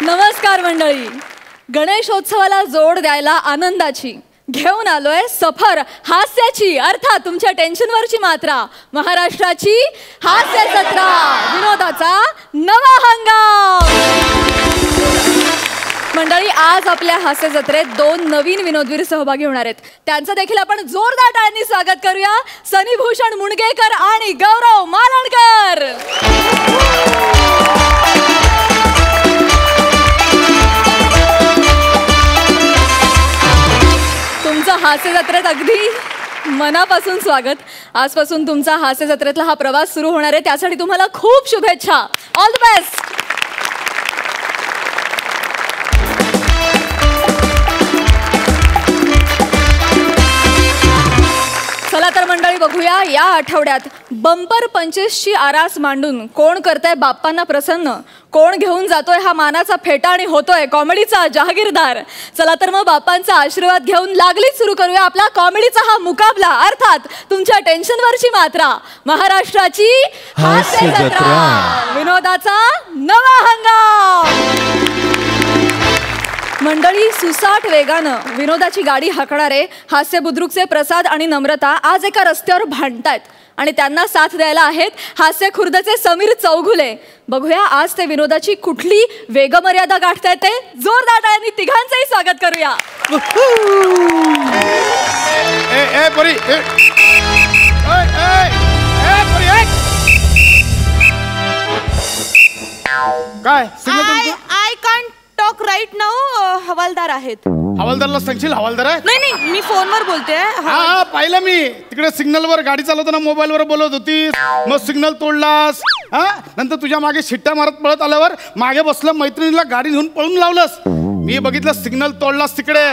नमस्कार मंडळी. गणेशोत्सवाला जोड द्यायला आनंदाची घेऊन आलोय सफर हास्याची, अर्थात तुमच्या टेन्शनवरची मात्रा. महाराष्ट्राची हास्य जत्रा, विनोदाचा नवा हंगाम. मंडळी, आज आपल्या हास्य जत्रेत 2 नवीन विनोदवीर सहभागी होणार आहेत. त्यांचं देखील आपण जोरदार टाळ्यांनी स्वागत करूया. सनीभूषण मुणगेकर आणि गौरव मालणकर. तुमचं हास्य जत्रेत अगदी मनापासून स्वागत. आजपासून तुमचा हास्य जत्रेतला हा प्रवास सुरू होणार आहे. त्यासाठी तुम्हाला खूप शुभेच्छा. All the best. चला तर मंडळी, बघूया या आठवड्यात बंपर 25ची आरास मांडून कोण करतंय बाप्पांना प्रसन्न, कोण घेऊन जातोय हा मानाचा फेटा आणि होतोय कॉमेडीचा जहागीरदार. चला तर मग बाप्पांचा आशीर्वाद घेऊन लागलीच सुरू करूया आपला कॉमेडीचा हा मुकाबला, अर्थात तुमच्या टेन्शनवरची मात्रा. महाराष्ट्राची हास्य जत्रा, विनोदाचा नवा हंगाम. मंडळी, सुसाट वेगानं विनोदाची गाडी हाकणारे हास्य बुद्रुकचे प्रसाद आणि नम्रता आज एका रस्त्यावर भांडतायत आणि त्यांना साथ द्यायला आहेत हास्य खुर्दचे समीर चौघुले. बघूया आज ते विनोदाची कुठली वेगमर्यादा गाठतायत ते. जोरदार टाळ्यांनी तिघांचंही स्वागत करूया. काय I can't talk right now. हवालदार आहेत. हवालदारला सांगशील? हवालदार आहे? नाही, मी फोनवर बोलते. हा, पाहिलं मी. तिकडे सिग्नलवर गाडी चालवताना मोबाईलवर बोलत होतीस, मग सिग्नल तोडलास. हा, नंतर तुझ्या मागे शिट्ट्या मारत पळत आल्यावर मागे बसलं मैत्रिणीला गाडी घेऊन पळून लावलंस. मी बघितलं सिग्नल तोडलास तिकडे.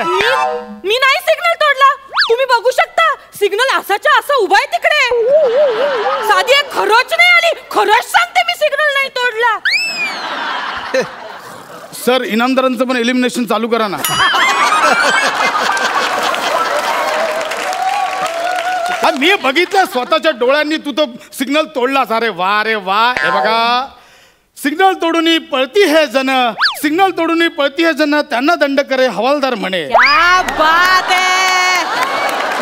मी नाही सिग्नल तोडला. तुम्ही बघू शकता सिग्नल असाच्या असं उभा आहे तिकडे. साधी एक खरंच नाही आली. खरंच सांगते, मी सिग्नल नाही तोडला. सर, इनामदारांचं पण एलिमिनेशन चालू करा ना. मी बघितलं स्वतःच्या डोळ्यांनी, तू तो सिग्नल तोडलास. अरे वा, रे वा. हे बघा, सिग्नल तोडून पळती है जन, सिग्नल तोडून पळती है जन, त्यांना दंड करे हवालदार म्हणे. क्या बात है.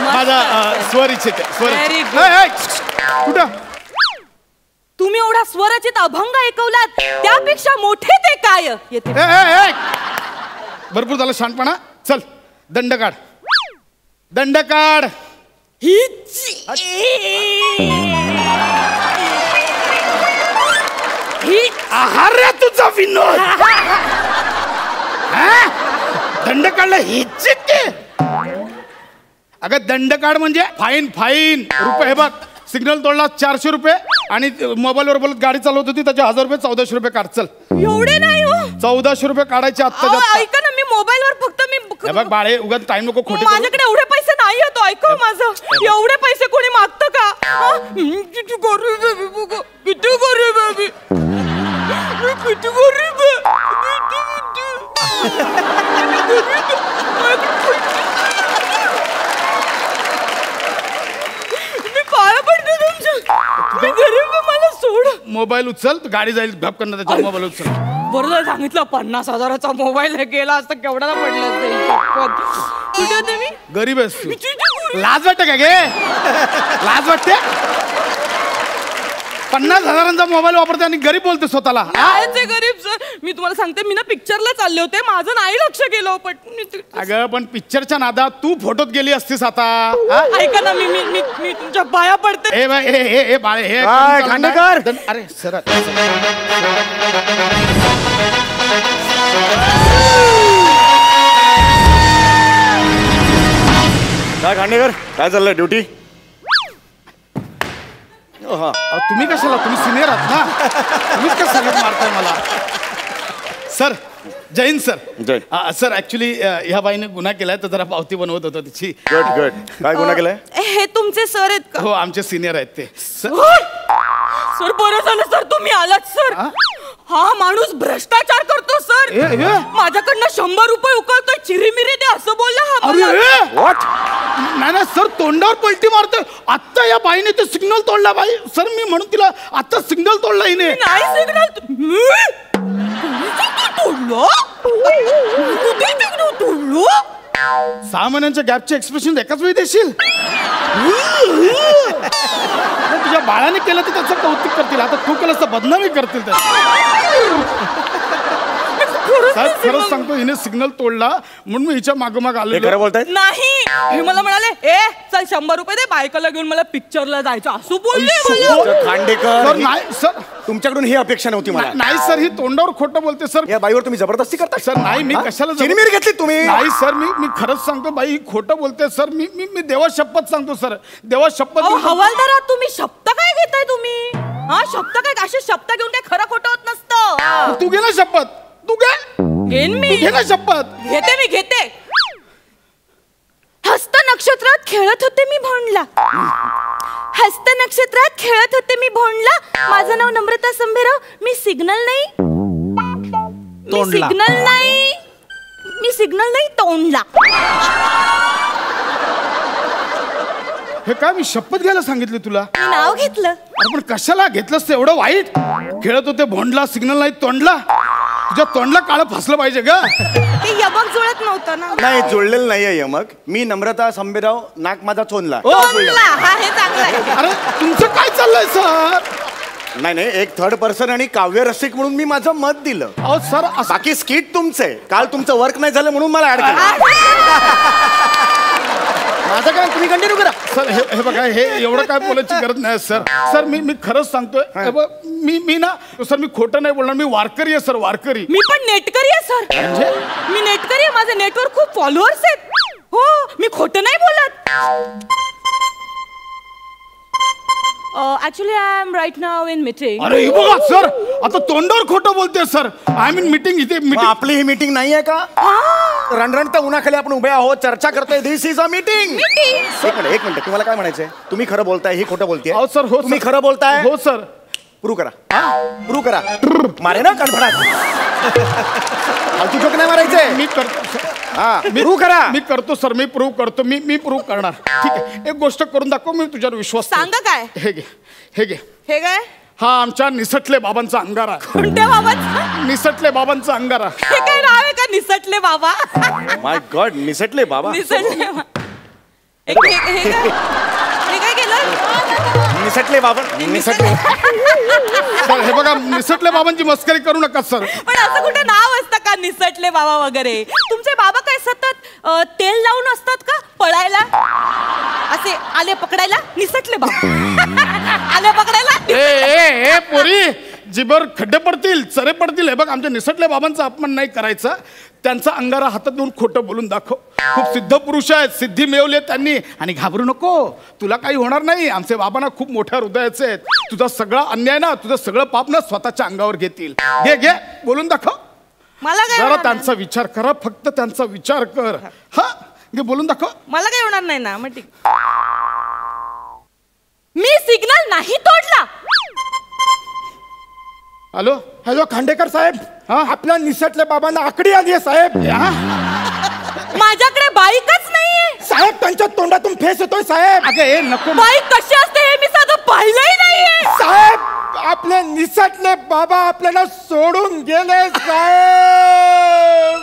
माझा स्वरचित कुठं तुम्ही एवढा स्वरचित अभंग ऐकवलात, त्यापेक्षा मोठे ते काय येते. भरपूर झालं शहाणपणा. चल, दंड काढ, दंड काढ. ही आहार तुझा विनोद. दंड काढला हीच. अगं, दंड काढ म्हणजे फाईन. फाईन रुपये. हे बघ, सिग्नल तोडला 400 रुपये आणि मोबाईलवर बोलत गाडी चालवत होती त्याचे 1000 रुपये. 1400 रुपये काढ. चल. एवढे नाही हो. 1400 रुपये काढायचे आत्ता. ऐका ना, मी मोबाईलवर फक्त बघ बाळे, उगाच टाइम नको खोटे. माझ्याकडे एवढे पैसे नाही होतो. ऐका माझं, एवढे पैसे कोणी मागतं का? किती गरीब आहे बघ, किती गरीब आहे. किती गरीब मी पाया पडते तुमच्या. मी गरीब, मला सोड. मोबाईल उचल, गाडी जाईल घाप करणार. त्याचा मोबाईल उचल. बरोबर सांगितलं. 50,000चा मोबाईल गेला असता केवढा पडला असतं. कुठे होते मी? गरीब आहेस तू. लाज वाटते का गे? लाज वाटते? 50,000चा मोबाईल वापरते आणि गरीब बोलते स्वतःला. आहे गरीब सर. मी तुम्हाला सांगते, मी ना पिक्चरला चालले होते, माझं नाही लक्ष गेलं. पण अगं, पण पिक्चरच्या नादात तू फोटोत गेली असतीस आता. ऐका ना, मी तुमच्या पाया पडते. हे बाळे, हे खांडेकर. अरे सर, काय खांडेकर, काय चाललंय ड्युटी? तुम्ही कशाला? तुम्ही सिनियर आहात ना, तुम्हीच का सांगत मारताय मला. सर, जय हिंद सर. जय. सर, ऍक्च्युली ह्या बाईने गुन्हा केलाय, तर जरा पावती बनवत होतो तिची. Good good. काय गुन्हा केलाय? हे तुमचे सर आहेत का? हो, आमचे सिनियर आहेत ते. सर, बरं झालं सर तुम्ही आलात सर. हा माणूस भ्रष्टाचार करतो सर. माझ्याकडनं 100 रुपये उकळतोय. चिरीमिरी दे असं बोलला हा. व्हॉट? नाही सर, तोंडावर पलटी मारतोय. आता या बाईने ते सिग्नल तोडला. बाई सर, मी म्हणून तिला आता सिग्नल तोडला हिने. नाही सिग्नल तोडलो कुठे तिकडं तोडलो 6 महिन्यांच्या गॅपचे एक्सप्रेशन एकाच वेळी देशील तुझ्या बाळाने केलं तर त्याचं कौतुक करतील आता तू केलं तर बदनामी करतील साहेब खरंच सांगतो हिने सिग्नल तोडला म्हणून मी हिच्या मागोमाग आले. खरं बोलताय? नाही हे मला म्हणाले ए चल 100 रुपये दे बायकोला घेऊन मला पिक्चरला जायचं असं बोलले. खांडेकर सर नाही सर तुमच्याकडून ही अपेक्षा नव्हती मला. नाही सर ही तोंडावर खोटं बोलते सर. या बाईवर तुम्ही जबरदस्ती करता सर नाही मी कशाला चिरमिर घेतली तुम्ही. नाही सर मी खरंच सांगतो बाई ही खोटं बोलते सर. मी देवा शपथ सांगतो सर देवा शपथ. हवालदार तुम्ही शब्द काय घेताय तुम्ही हा शब्द काय असे शब्द घेऊन काय खरं खोटं होत नसतं. तू घे ना शपथ तू घेन मी घे ना शपथ. घेते हस्त नक्षत्रात खेळत होते मी भोंडला हस्त नक्षत्रात खेळत होते मी भोंडला माझं नाव नम्रता संभेराव मी सिग्नल नाही तोंडला. हे काय मी शपथ घ्यायला सांगितली तुला मी नाव घेतलं. अरे पण कशाला घेतलंस ते एवढं वाईट. खेळत होते भोंडला सिग्नल नाही तोंडला. तुझ्या तोंडला काळं फसलं पाहिजे ग. ते यमक जुळत नव्हतं ना. नाही जुळलेलं नाहीये यमक. मी नम्रता संभेराव नाक माझा चोनला. हा हे चांगलं आहे. अरे तुमचं काय चाललंय सर. नाही एक थर्ड पर्सन आणि काव्य रसिक म्हणून मी माझं मत दिलं. अहो सर बाकी स्किट तुमचे काल तुमचं वर्क नाही झालं म्हणून मला ऍड केलं. माझं काय तुम्ही कंटिन्यू करा. सर हे बघा हे एवढं काय बोलायची गरज नाही सर. सर मी खरंच सांगतोय मी ना सर मी खोटं नाही बोलणार. मी वारकरी आहे सर वारकरी. मी पण नेटकरी आहे सर. मी नेटकरी आहे माझे नेटवर खूप फॉलोअर्स आहेत. हो मी खोटं नाही बोलत. Actually I am right now in meeting. अरे हे बघा सर आता तोंडावर खोटं बोलते सर. आय मीन मीटिंग इथे मग आपली ही मीटिंग नाही आहे का. रणरणता उन्हाखाली आपण उभे आहोत चर्चा करतोय. दिस इज अ मीटिंग. एक मिनिट तुम्हाला काय म्हणायचंय. तुम्ही खरं बोलताय ही खोटं बोलतेय. हो सर हो तुम्ही खरं बोलताय. हो सर प्रूव्ह करा मारे ना कणफडात. फालतू जोक नाही मारायचे. मी करतो प्रूव्ह करा. मी करतो सर मी प्रूव्ह करतो. मी प्रूव्ह करणार. ठीक आहे एक गोष्ट करून दाखव मी तुझ्यावर विश्वास. सांगा काय. हे घे हे काय. हा आमच्या निसटले बाबांचा अंगारा. कोणत्या बाबांचा. निसटले बाबांचा अंगारा. हे काय नाव आहे का निसटले बाबा. माय गॉड निसटले बाबा. निसटले हे काय केलं. निसटले बाबा निसटले. सर हे बघा निसटले बाबांची मस्करी करू नका सर. पण असं कुठे नाव असतं का निसटले बाबा वगैरे. तुमचे बाबा काय सतत तेल लावून असतात का पळायला असे आले पकडायला निसटले बाबा. आले पकडायला. ए पोरी जिबर खड्डे पडतील चरे पडतील. हे बघ आमच्या निसटले बाबांचा अपमान नाही करायचा. त्यांचा अंगारा हातात घेऊन खोटं बोलून दाखव. खूप सिद्ध पुरुष आहेत सिद्धी मिळवली त्यांनी. आणि घाबरू नको तुला काही होणार नाही. आमचे बाबांना खूप मोठ्या हृदयाचे आहेत. तुझा सगळा अन्याय ना तुझं सगळं पाप ना स्वतःच्या अंगावर घेतील. घे बोलून दाखव. मला काय जरा त्यांचा विचार करा फक्त त्यांचा विचार कर. हा घे बोलून दाखव. मला काय होणार नाही ना. मग ठीक मी सिग्नल नाही तोडला. हॅलो खांडेकर साहेब आपल्या निसटल्या बाबांना आकडी आली आहे साहेब. माझ्याकडे बाईकच नाहीये साहेब त्यांच्या तोंडातून फेस येतोय साहेब. अगं नको बाईक कशी असते हे मी साधं पाहिलंही नाहीये साहेब. आपले निसटले बाबा आपल्याला सोडून गेले साहेब.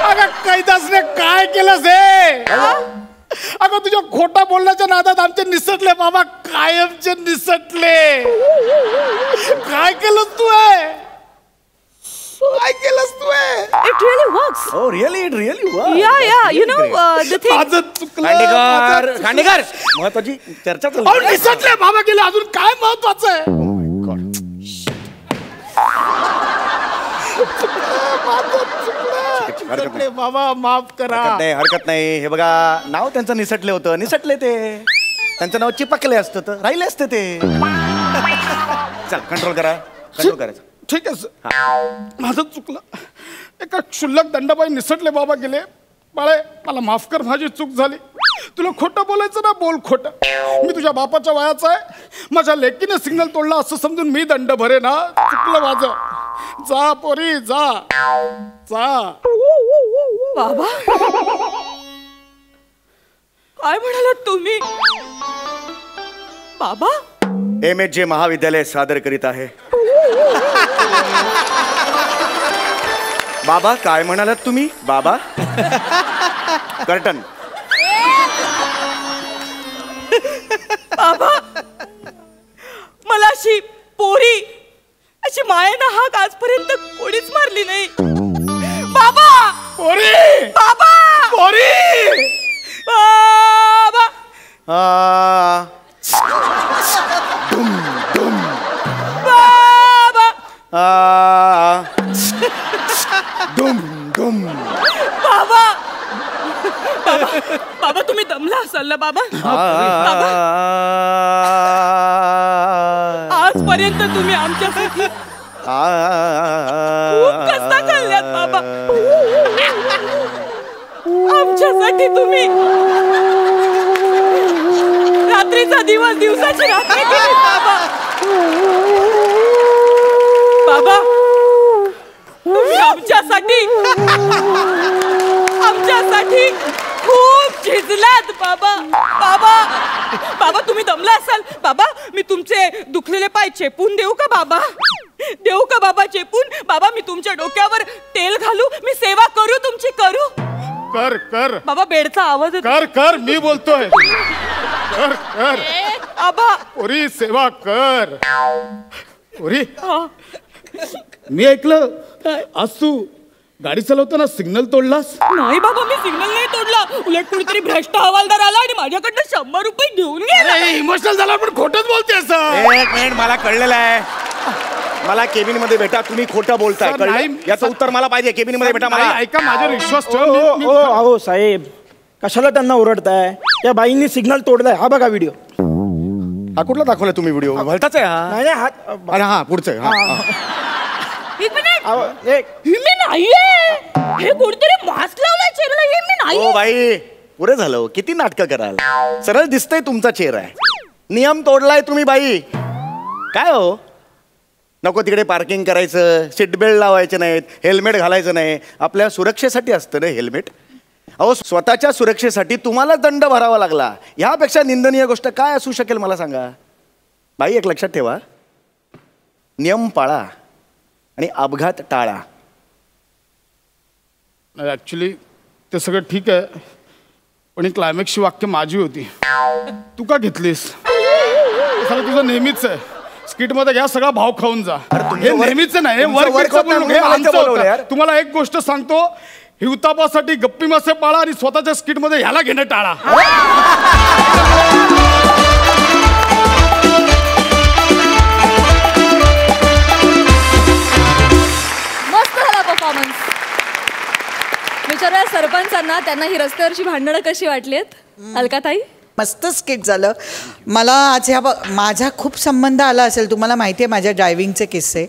अगं कैदासने काय केलं हे. अगं तुझ्या खोटा बोलण्याच्या नादात आमचे निसटले बाबा कायमचे निसटले. काय केलंस तू काय केलंस तू. It really works. Oh really it really works. Yeah you know the thing. माझं चुकलं. खांडेकर महत्वाची चर्चा चालू. निसटले बाबा गेले अजून काय महत्वाचं आहे. बाबा माफ करा. हरकत नाही. हे बघा नाव त्यांचं निसटले होतं निसटले ते. त्यांचं नाव चिपकले असतं तर राहिले असते ते. चल कंट्रोल करायचं. ठीक आहे सर माझं चुकलं. एका क्षुल्लक दंडाबाई निसटले बाबा गेले. बाळे मला माफ कर माझी चूक झाली. तुला खोटं बोलायचं ना बोल खोटं. मी तुझ्या बापाच्या वयाचा आहे. माझ्या लेकीने सिग्नल तोडला असं समजून मी दंड भरे ना. चुकलं माझं. जा पोरी जा. बाबा काय म्हणालात तुम्ही. बाबा MHJ महाविद्यालय सादर करीत आहे बाबा काय म्हणालात तुम्ही? बाबा कर्टन. बाबा मला अशी पोरी अशी मायेनं हाक आजपर्यंत कोणीच मारली नाही. बाबा पोरी बाबा पोरी बाबा दुम दुम बाबा दुम दुम. बाबा बाबा तुम्ही दमला असाल ना बाबा. बाबा आजपर्यंत तुम्ही आमच्यासाठी खूप कष्ट काढल्यात बाबा. आमच्यासाठी तुम्ही रात्रीचा दिवस दिवसाची रात्र केली बाबा. बाबा तुम्ही आमच्यासाठी खूप झिजलात बाबा. बाबा बाबा तुम्ही दमला असाल बाबा. मी तुमचे दुखलेले पाय चेपून देऊ का बाबा? देऊ का बाबा चेपून? बाबा मी तुमच्या डोक्यावर तेल घालू? मी सेवा करू तुमची? करू? कर कर बाबा बेडचा आवाज येतो. कर कर मी बोलतोय. कर कर आबा पोरी सेवा कर. पोरी हा. मी ऐकलं आज तू गाडी चालवताना सिग्नल तोडलास. नाही बाबा मी सिग्नल नाही तोडला. उलट कुणीतरी भ्रष्ट हवालदार आला आणि माझ्याकडनं 100 रुपये घेऊन गेला. इमोशनल झाला पण खोटच बोलतेस. एक मिनिट मला कळलेलं आहे. मला केबिन मध्ये भेटा. तुम्ही खोटं बोलताय. सर, कळलं? नाही. याचं उत्तर मला पाहिजे. केबिन मध्ये भेटा मला. ऐका माझ्यावर विश्वास ठेव. अहो साहेब कशाला त्यांना ओरडताय? त्या बाईंनी सिग्नल तोडलाय. हा बघा व्हिडिओ. हा कुठला दाखवला तुम्ही व्हिडिओ? भलताच आहे हा. नाही हात अरे हा पुढचं आहे. हा. एक मिनिट एक मी नाहीये. हे कोणतरी मास्क लावलाय चेहऱ्याला. हे मी नाही. ओ बाई पुरे झालं. किती नाटकं कराल. सरळ दिसतंय तुमचा चेहरा आहे. नियम तोडलाय तुम्ही बाई. काय हो नको तिकडे पार्किंग करायचं, सीट बेल्ट लावायचे नाहीत, हेल्मेट घालायचं नाही. आपल्या सुरक्षेसाठी असतं ना हेल्मेट. अहो स्वतःच्या सुरक्षेसाठी तुम्हाला दंड भरावा लागला. ह्यापेक्षा निंदनीय गोष्ट काय असू शकेल मला सांगा? बाई एक लक्षात ठेवा, नियम पाळा आणि अपघात टाळा. ऍक्च्युली ते सगळं ठीक आहे पण ही क्लायमॅक्सची वाक्य माझी होती. तू का घेतलीस? सगळं तुझं नेहमीच आहे. स्किट मध्ये घ्या सगळा भाव खाऊन जा. हे नेहमीच नाही. तुम्हाला एक गोष्ट सांगतो, हिवतापासाठी गप्पी मासे पाळा आणि स्वतःच्या स्किट मध्ये ह्याला घेणं टाळा. मस्त झाला परफॉर्मन्स. विचारूया सरपंचांना त्यांना ही रस्त्यावरची भांडणं कशी वाटलीत. अलकाताई मस्त स्किट झालं. मला आज माझा खूप संबंध आला असेल. तुम्हाला माहिती आहे माझ्या ड्रायव्हिंगचे किस्से.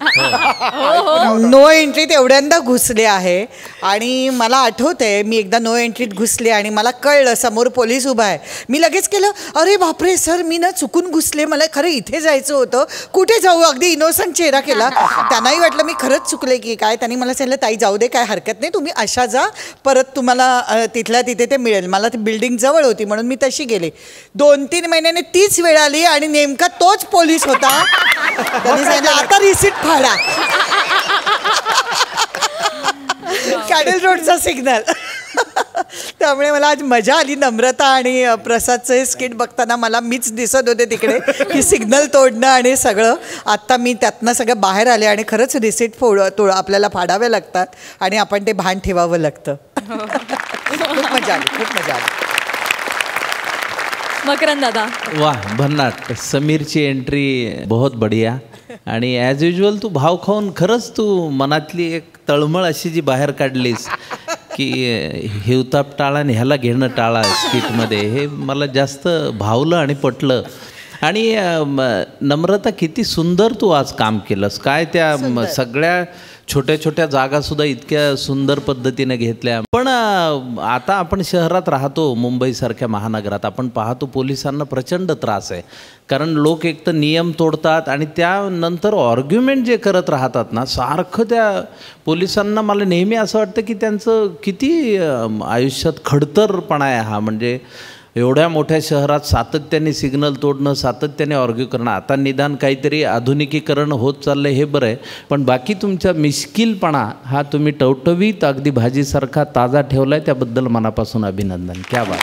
नो एंट्रीत एवढ्यांदा घुसले आहे आणि मला आठवतंय मी एकदा नो एंट्रीत घुसले आणि मला कळलं समोर पोलीस उभा आहे. मी लगेच केलं अरे बापरे सर मी ना चुकून घुसले, मला खरं इथे जायचं होतं, कुठे जाऊ. अगदी इनोसंट चेहरा केला. त्यांनाही वाटलं मी खरंच चुकले की काय. त्यांनी मला सांगितलं ताई जाऊ दे काय हरकत नाही, तुम्ही अशा जा, परत तुम्हाला तिथल्या तिथे ते मिळेल. मला ती बिल्डिंग जवळ होती म्हणून मी तशी गेले. 2-3 महिन्याने तीच वेळ आली आणि नेमका तोच पोलीस होता. त्यांनी सांगितलं आता रिसीट फाडा. कॅडेल रोडचा सिग्नल. त्यामुळे मला आज मजा आली. नम्रता आणि प्रसादचं हे स्किट बघताना मला मीच दिसत होते तिकडे की सिग्नल तोडणं आणि सगळं. आत्ता मी त्यातनं सगळं बाहेर आले आणि खरंच रिसीट आपल्याला फाडावे लागतात आणि आपण ते भान ठेवावं लागतं. खूप मजा आली, खूप मजा आली. मकरंद दादा वाह भन्नाट. समीरची एंट्री बहुत बढिया आणि ॲज युजल तू भाव खाऊन खरंच तू मनातली एक तळमळ अशी जी बाहेर काढलीस की हिवताप टाळा आणि ह्याला घेणं टाळा स्किटमध्ये, हे मला जास्त भावलं आणि पटलं. आणि नम्रता किती सुंदर तू आज काम केलंस. काय त्या सगळ्या छोट्या छोट्या जागासुद्धा इतक्या सुंदर पद्धतीने घेतल्या. पण आता आपण शहरात राहतो, मुंबईसारख्या महानगरात आपण पाहतो पोलिसांना प्रचंड त्रास आहे. कारण लोक एक तर नियम तोडतात आणि त्यानंतर आर्ग्युमेंट जे करत राहतात ना सारखं, त्या पोलिसांना मला नेहमी असं वाटतं की त्यांचं किती आयुष्यात खडतरपणा आहे हा. म्हणजे एवढ्या मोठ्या शहरात सातत्याने सिग्नल तोडणं, सातत्याने ऑर्ग्यू करणं, आता निदान काहीतरी आधुनिकीकरण होत चाललं हे बरं आहे, पण बाकी तुमचा मिश्किलपणा हा तुम्ही टवटवीत अगदी भाजीसारखा ताजा ठेवला आहे, त्याबद्दल मनापासून अभिनंदन. क्या बात.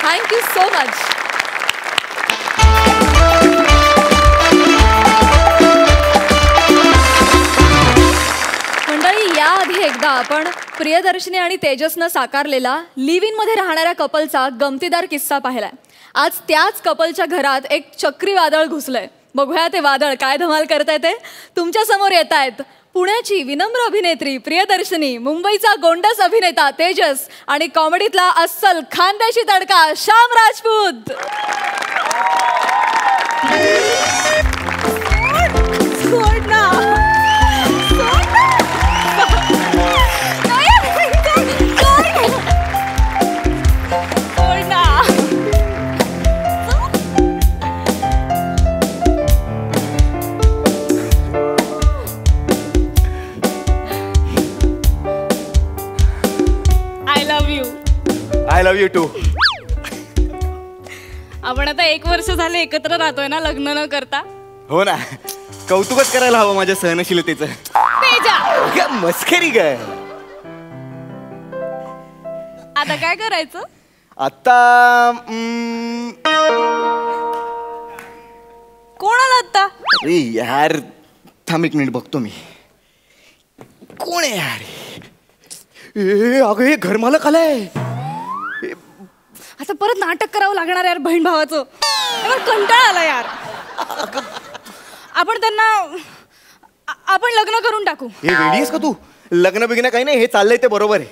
Thank you so much. मंडळी, याआधी एकदा आपण प्रियदर्शनी आणि तेजसनं साकारलेला लिव्ह इन मध्ये राहणाऱ्या कपलचा गमतीदार किस्सा पाहिलाय. आज त्याच कपलच्या घरात एक चक्रीवादळ घुसलंय. बघूया ते वादळ काय धमाल करताय ते. तुमच्या समोर येत आहेत पुण्याची विनम्र अभिनेत्री प्रियदर्शनी, मुंबईचा गोंडस अभिनेता तेजस आणि कॉमेडीतला अस्सल खानदेशी तडका Shyam Rajput. I love you too. आपण आता 1 वर्ष झाले एकत्र राहतोय ना, लग्न न करता. हो ना, कौतुकच करायला हवं माझ्या सहनशीलतेचं. तेजा, मस्करी काय. आता काय करायचं? आता कोण आला आता? अरे यार, थांब 1 मिनिट बघतो मी. कोण आहे यार? ए अगं, हे घरमालक आलाय. आता परत नाटक करावं लागणार यार बहीण भावाचं. कंटाळा आला यार. आपण त्यांना आपण लग्न करून टाकू. हे वेडी आहेस का तू? लग्न बिग्न काही नाही, हे चाललंय ते बरोबर आहे.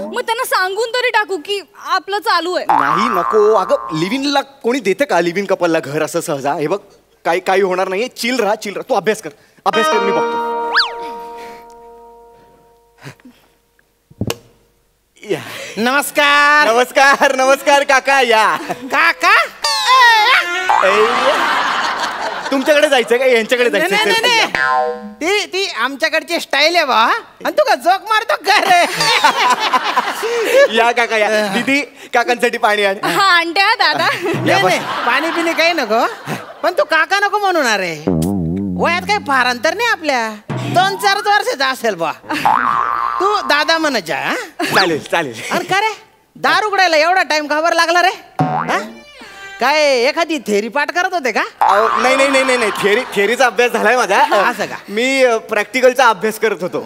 मग त्यांना सांगून तरी टाकू की आपलं चालू आहे. नाही, नको. अगं, लिव्हिंगला कोणी देतं का लिव्हिंग कपलला घर असं सहजा? हे बघ, काही होणार नाहीये. चिल राहा. तू अभ्यास कर, मी बघतो. नमस्कार. नमस्कार नमस्कार काका. या काका. तुमच्याकडे जायचं का यांच्याकडे जायचं? ती आमच्याकडची स्टाईल आहे बा. आणि तू का जोक मारतो का रे? या काका या. दीदी, काकांसाठी पाणी आण. हा, आणते हा दादा. नाही, पाणी पिणी काही नको, पण तू काका नको म्हणून. अरे वयात काही फार अंतर नाही आपल्या. 2-4 वर्षाचा असेल बा. तू दादा म्हणायच्या. चालेल चालेल. अरे का रे, दार उघडायला एवढा टाइम का बरं लागला रे? काय एखादी थेरी पाठ करत होते का? नाही, थेरीचा अभ्यास झालाय माझा. असं का? मी प्रॅक्टिकलचा अभ्यास करत होतो.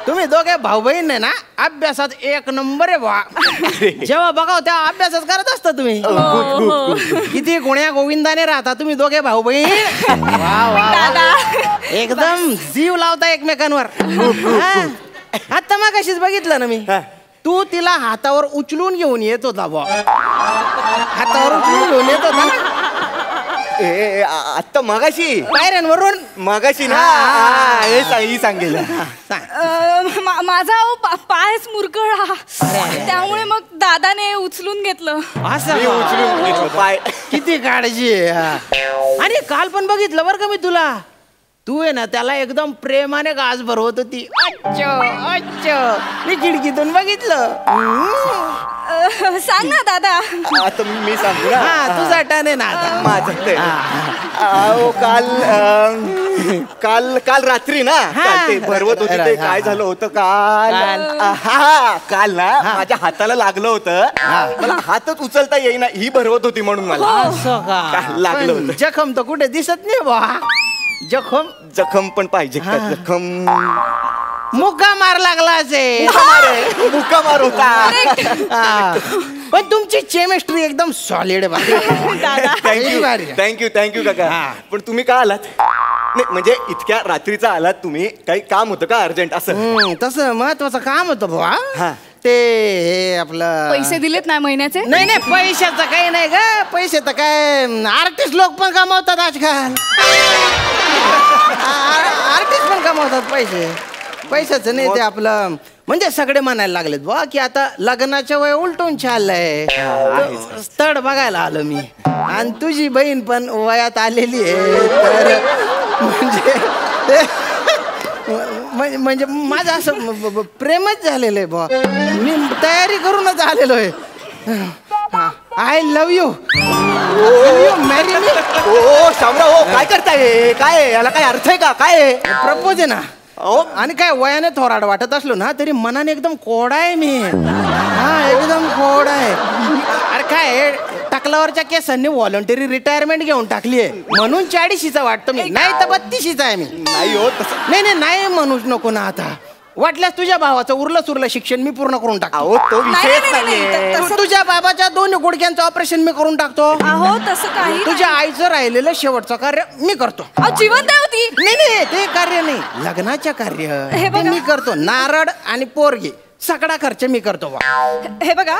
तुम्ही दोघे भाऊ बहीण ना, अभ्यासात 1 नंबर आहे बा. जेव्हा बघाव तेव्हा अभ्यासच करत असता तुम्ही. किती गुण्या गोविंदाने राहता तुम्ही दोघे भाऊ बहीण. एकदम जीव लावता एकमेकांवर. आता मग कशीच बघितलं ना मी, तू तिला हातावर उचलून घेऊन येत होता बा. हातावर उचलून घेऊन येत होता ना. आत्ता मगाशी पायऱ्यांवरून. मगाशी ना. हे सांगेल. माझा पायच मुरगळा, त्यामुळे मग दादाने उचलून घेतलं. असं पाय. किती काळजी आहे. आणि काल पण बघितलं बरं का मी तुला. तू आहे ना त्याला एकदम प्रेमाने गाज भरवत होती. मी खिडकीतून बघितलं. सांग ना दादा. आता मी सांगू ना. तुझा टर्न आहे ना आता. माझं ते काल रात्री ना, ते भरवत होती. ते काय झालं होतं काल ना, माझ्या हाताला लागलं होतं. मला हातच उचलता येईना. ही भरवत होती म्हणून मला असं का लागलं होतं. जखम तर कुठे दिसत नाही बा. जखम पण पाहिजे का? जखम मुक्का मार लागला असे. मुक्का मार होता. पण तुमची केमिस्ट्री एकदम सॉलिड आहे. थँक्यू काका. पण तुम्ही का आलात? नाही म्हणजे इतक्या रात्रीचा आलात तुम्ही? काही काम होतं का अर्जंट? असं तसं महत्वाचं काम होतं बुवा. ते आपलं पैसे दिलेत ना महिन्याचे? नाही, पैशाचं काही नाही ग. पैसे तर काय आर्टिस्ट लोक पण कमावतात आजकाल. आर्टिस्ट पण कमावतात पैशाचं नाही. ते आपलं म्हणजे सगळे म्हणायला लागलेत बुवा की आता लग्नाच्या वय उलटून चाललंय. स्थळ बघायला आलो मी. आणि तुझी बहीण पण वयात आलेली आहे. तर म्हणजे माझं असं प्रेमच झालेलं आहे बुवा. मी तयारी करूनच आलेलो आहे. I love you marry me. ओ शामराव हो, काय करताय? काय आहे? याला काय अर्थ आहे का? काय आहे? प्रपोज आहे ना. आणि काय वयाने थोराड वाटत असलो ना तरी मनाने एकदम कोडा आहे मी. हा एकदम कोडा आहे. अरे काय टकलावरच्या केसांनी व्हॉलंटरी रिटायरमेंट घेऊन टाकली आहे म्हणून 40शीचा वाटतो मी, नाही तर 32शीचा आहे मी. नाही हो तसं. नाही म्हणूच नको ना आता. वाटल्यास तुझ्या भावाचं उरलं शिक्षण मी पूर्ण करून टाकतो. अहो तो विषयच नाहीये. तुझ्या बाबाच्या 2 गुडघ्यांचं ऑपरेशन मी करून टाकतो. अहो तसं काही तुझ्या आईचं राहिलेलं शेवटचं कार्य मी करतो. जिवंत आहे होती. नाही ते कार्य नाही, लग्नाच्या कार्य हे ते बघा. मी करतो. नारळ आणि पोरगी सगळा खर्च मी करतो बा. हे बघा,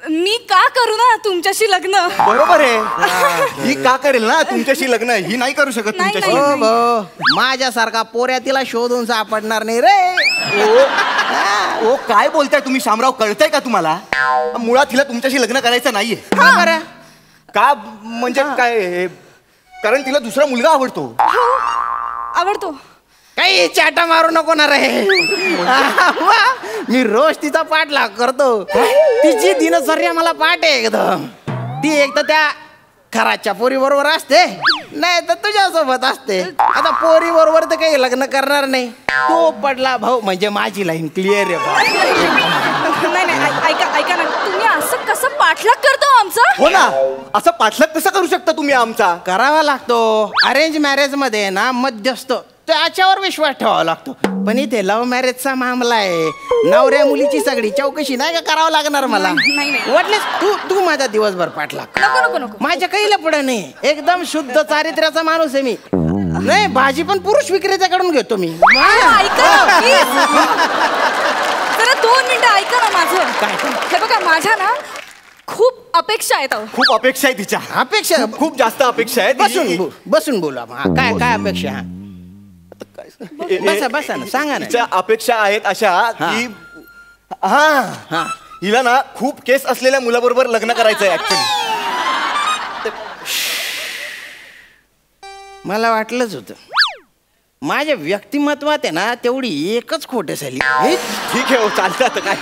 मी का करू ना तुमच्याशी लग्न? बरोबर आहे. ही का करेल ना तुमच्याशी लग्न? ही नाही करू शकत नाही, तुमच्याशी. नाही. माझ्यासारखा पोऱ्या तिला शोधून सापडणार नाही रे. ओ काय बोलताय तुम्ही शामराव? कळतंय का तुम्हाला? मुळात हिला तुमच्याशी लग्न करायचं नाहीये. का बरं? का म्हणजे काय हे? कारण तिला दुसरा मुलगा आवडतो. आवडतो. काही चाटा मारू नको ना रे. मी रोज तिचा पाठलाग करतो. तिची दिनचर्या मला पाठ आहे एकदम. ती एक तर त्या खराच्या पोरी बरोबर असते, नाही तर तुझ्यासोबत असते. आता पोरी बरोबर तर काही लग्न करणार नाही. तो पडला भाऊ म्हणजे माझी लाईन क्लिअर आहे. नाही ऐका ना, तुम्ही असं कसं पाठलाग करतो आमचा? हो ना, असं पाठलाग कसं करू शकता तुम्ही आमचा? करावा लागतो. अरेंज मॅरेज मध्ये ना मध्यस्थ त्याच्यावर विश्वास ठेवावा लागतो. पण इथे लव्ह मॅरेजचा मामला आहे. नवऱ्या मुलीची सगळी चौकशी नाही का करावं लागणार मला. नाही. वाटलेस तू माझा दिवसभर पाठलाग. नको. माझ्या काही पुढे नाही. एकदम शुद्ध चारित्र्याचा माणूस आहे मी. नाही भाजी पण पुरुष विक्रेत्याकडून घेतो मी. ऐका ना, please. जरा 2 मिनिटं ऐका ना माझं. हे बघा, माझ्या ना खूप अपेक्षा आहेत. खूप अपेक्षा आहे तिच्या. अपेक्षा खूप जास्त अपेक्षा आहे. बसून बोला. काय अपेक्षा? बसा ना, सांगा ना. तिच्या अपेक्षा आहेत अशा की हिला ना खूप केस असलेल्या मुलाबरोबर लग्न करायचंय ऍक्च्युली. मला वाटलंच होतं. माझ्या व्यक्तिमत्वात आहे ना तेवढी एकच खोट झाली. ठीक आहे हो, चालतं आता काय.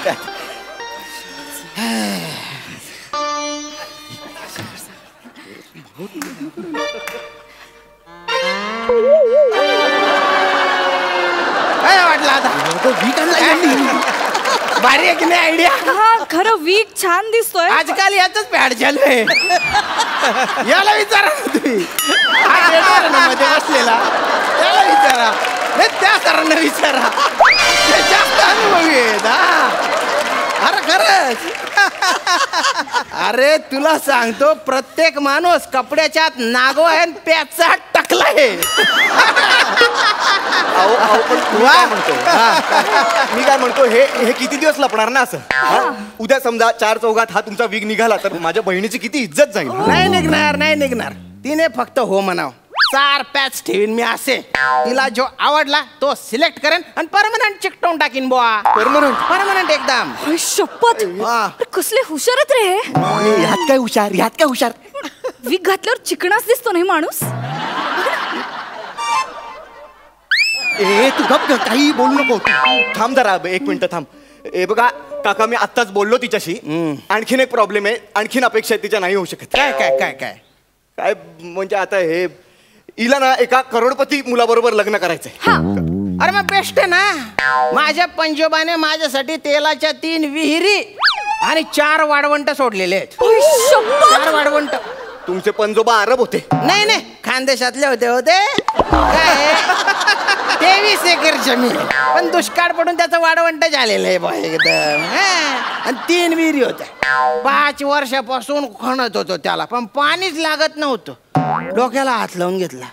काय वाटलं आता? भारी आहे की नाही आयडिया? हा खरं वीक छान दिसतोय. आजकाल याच पॅड चालू आहे. याला विचारा ना तुम्ही. हा theater ना मध्ये बसलेला त्याला विचारा. नाही त्या सरांना विचारा. ते जास्त अनुभवी आहेत. अरे खरंच. अरे तुला सांगतो प्रत्येक माणूस कपड्याच्या आत नागो आहे आणि प्याचा टकला आहे. मी काय म्हणतो हे किती दिवस लपणार ना असं? उद्या समजा 4 चौघात हा तुमचा वीग निघाला तर माझ्या बहिणीची किती इज्जत जाईल. नाही निघणार. तिने फक्त हो म्हणाव. 4 पॅच ठेवीन मी असे. तिला जो आवडला तो सिलेक्ट करेन आणि परमनंट चिकटवून टाकीन बुवा. परमनंट एकदम. शपथ. कसले हुशार आहेत रे हे. ह्यात काय हुशार? वीक घातल्यावर चिकणाच दिसतो नाही माणूस. तू गप काही बोलू नको. थांब जरा 1 मिनिट थांब. बघा काका, मी आत्ताच बोललो तिच्याशी. आणखीन एक प्रॉब्लेम आहे. आणखीन अपेक्षा तिच्या नाही होऊ शकत. काय म्हणजे आता हे हिला ना एका करोडपती मुलाबरोबर लग्न करायचंय. अरे मग बेस्ट आहे ना. माझ्या पंजोबाने माझ्यासाठी तेलाच्या 3 विहिरी आणि 4 वाढवंट सोडलेले आहेत. 4 वाढवंट. तुमचे पंजोबा अरब होते? नाही खानदेशातले होते. काय 23 एकर जमीन पण दुष्काळ पडून त्याचं वाढवंट झालेलं आहे बा एकदम. आणि 3 विहिरी होत्या. 5 वर्षापासून खणत होतो त्याला पण पाणीच लागत नव्हतं. डोक्याला हात लावून घेतला.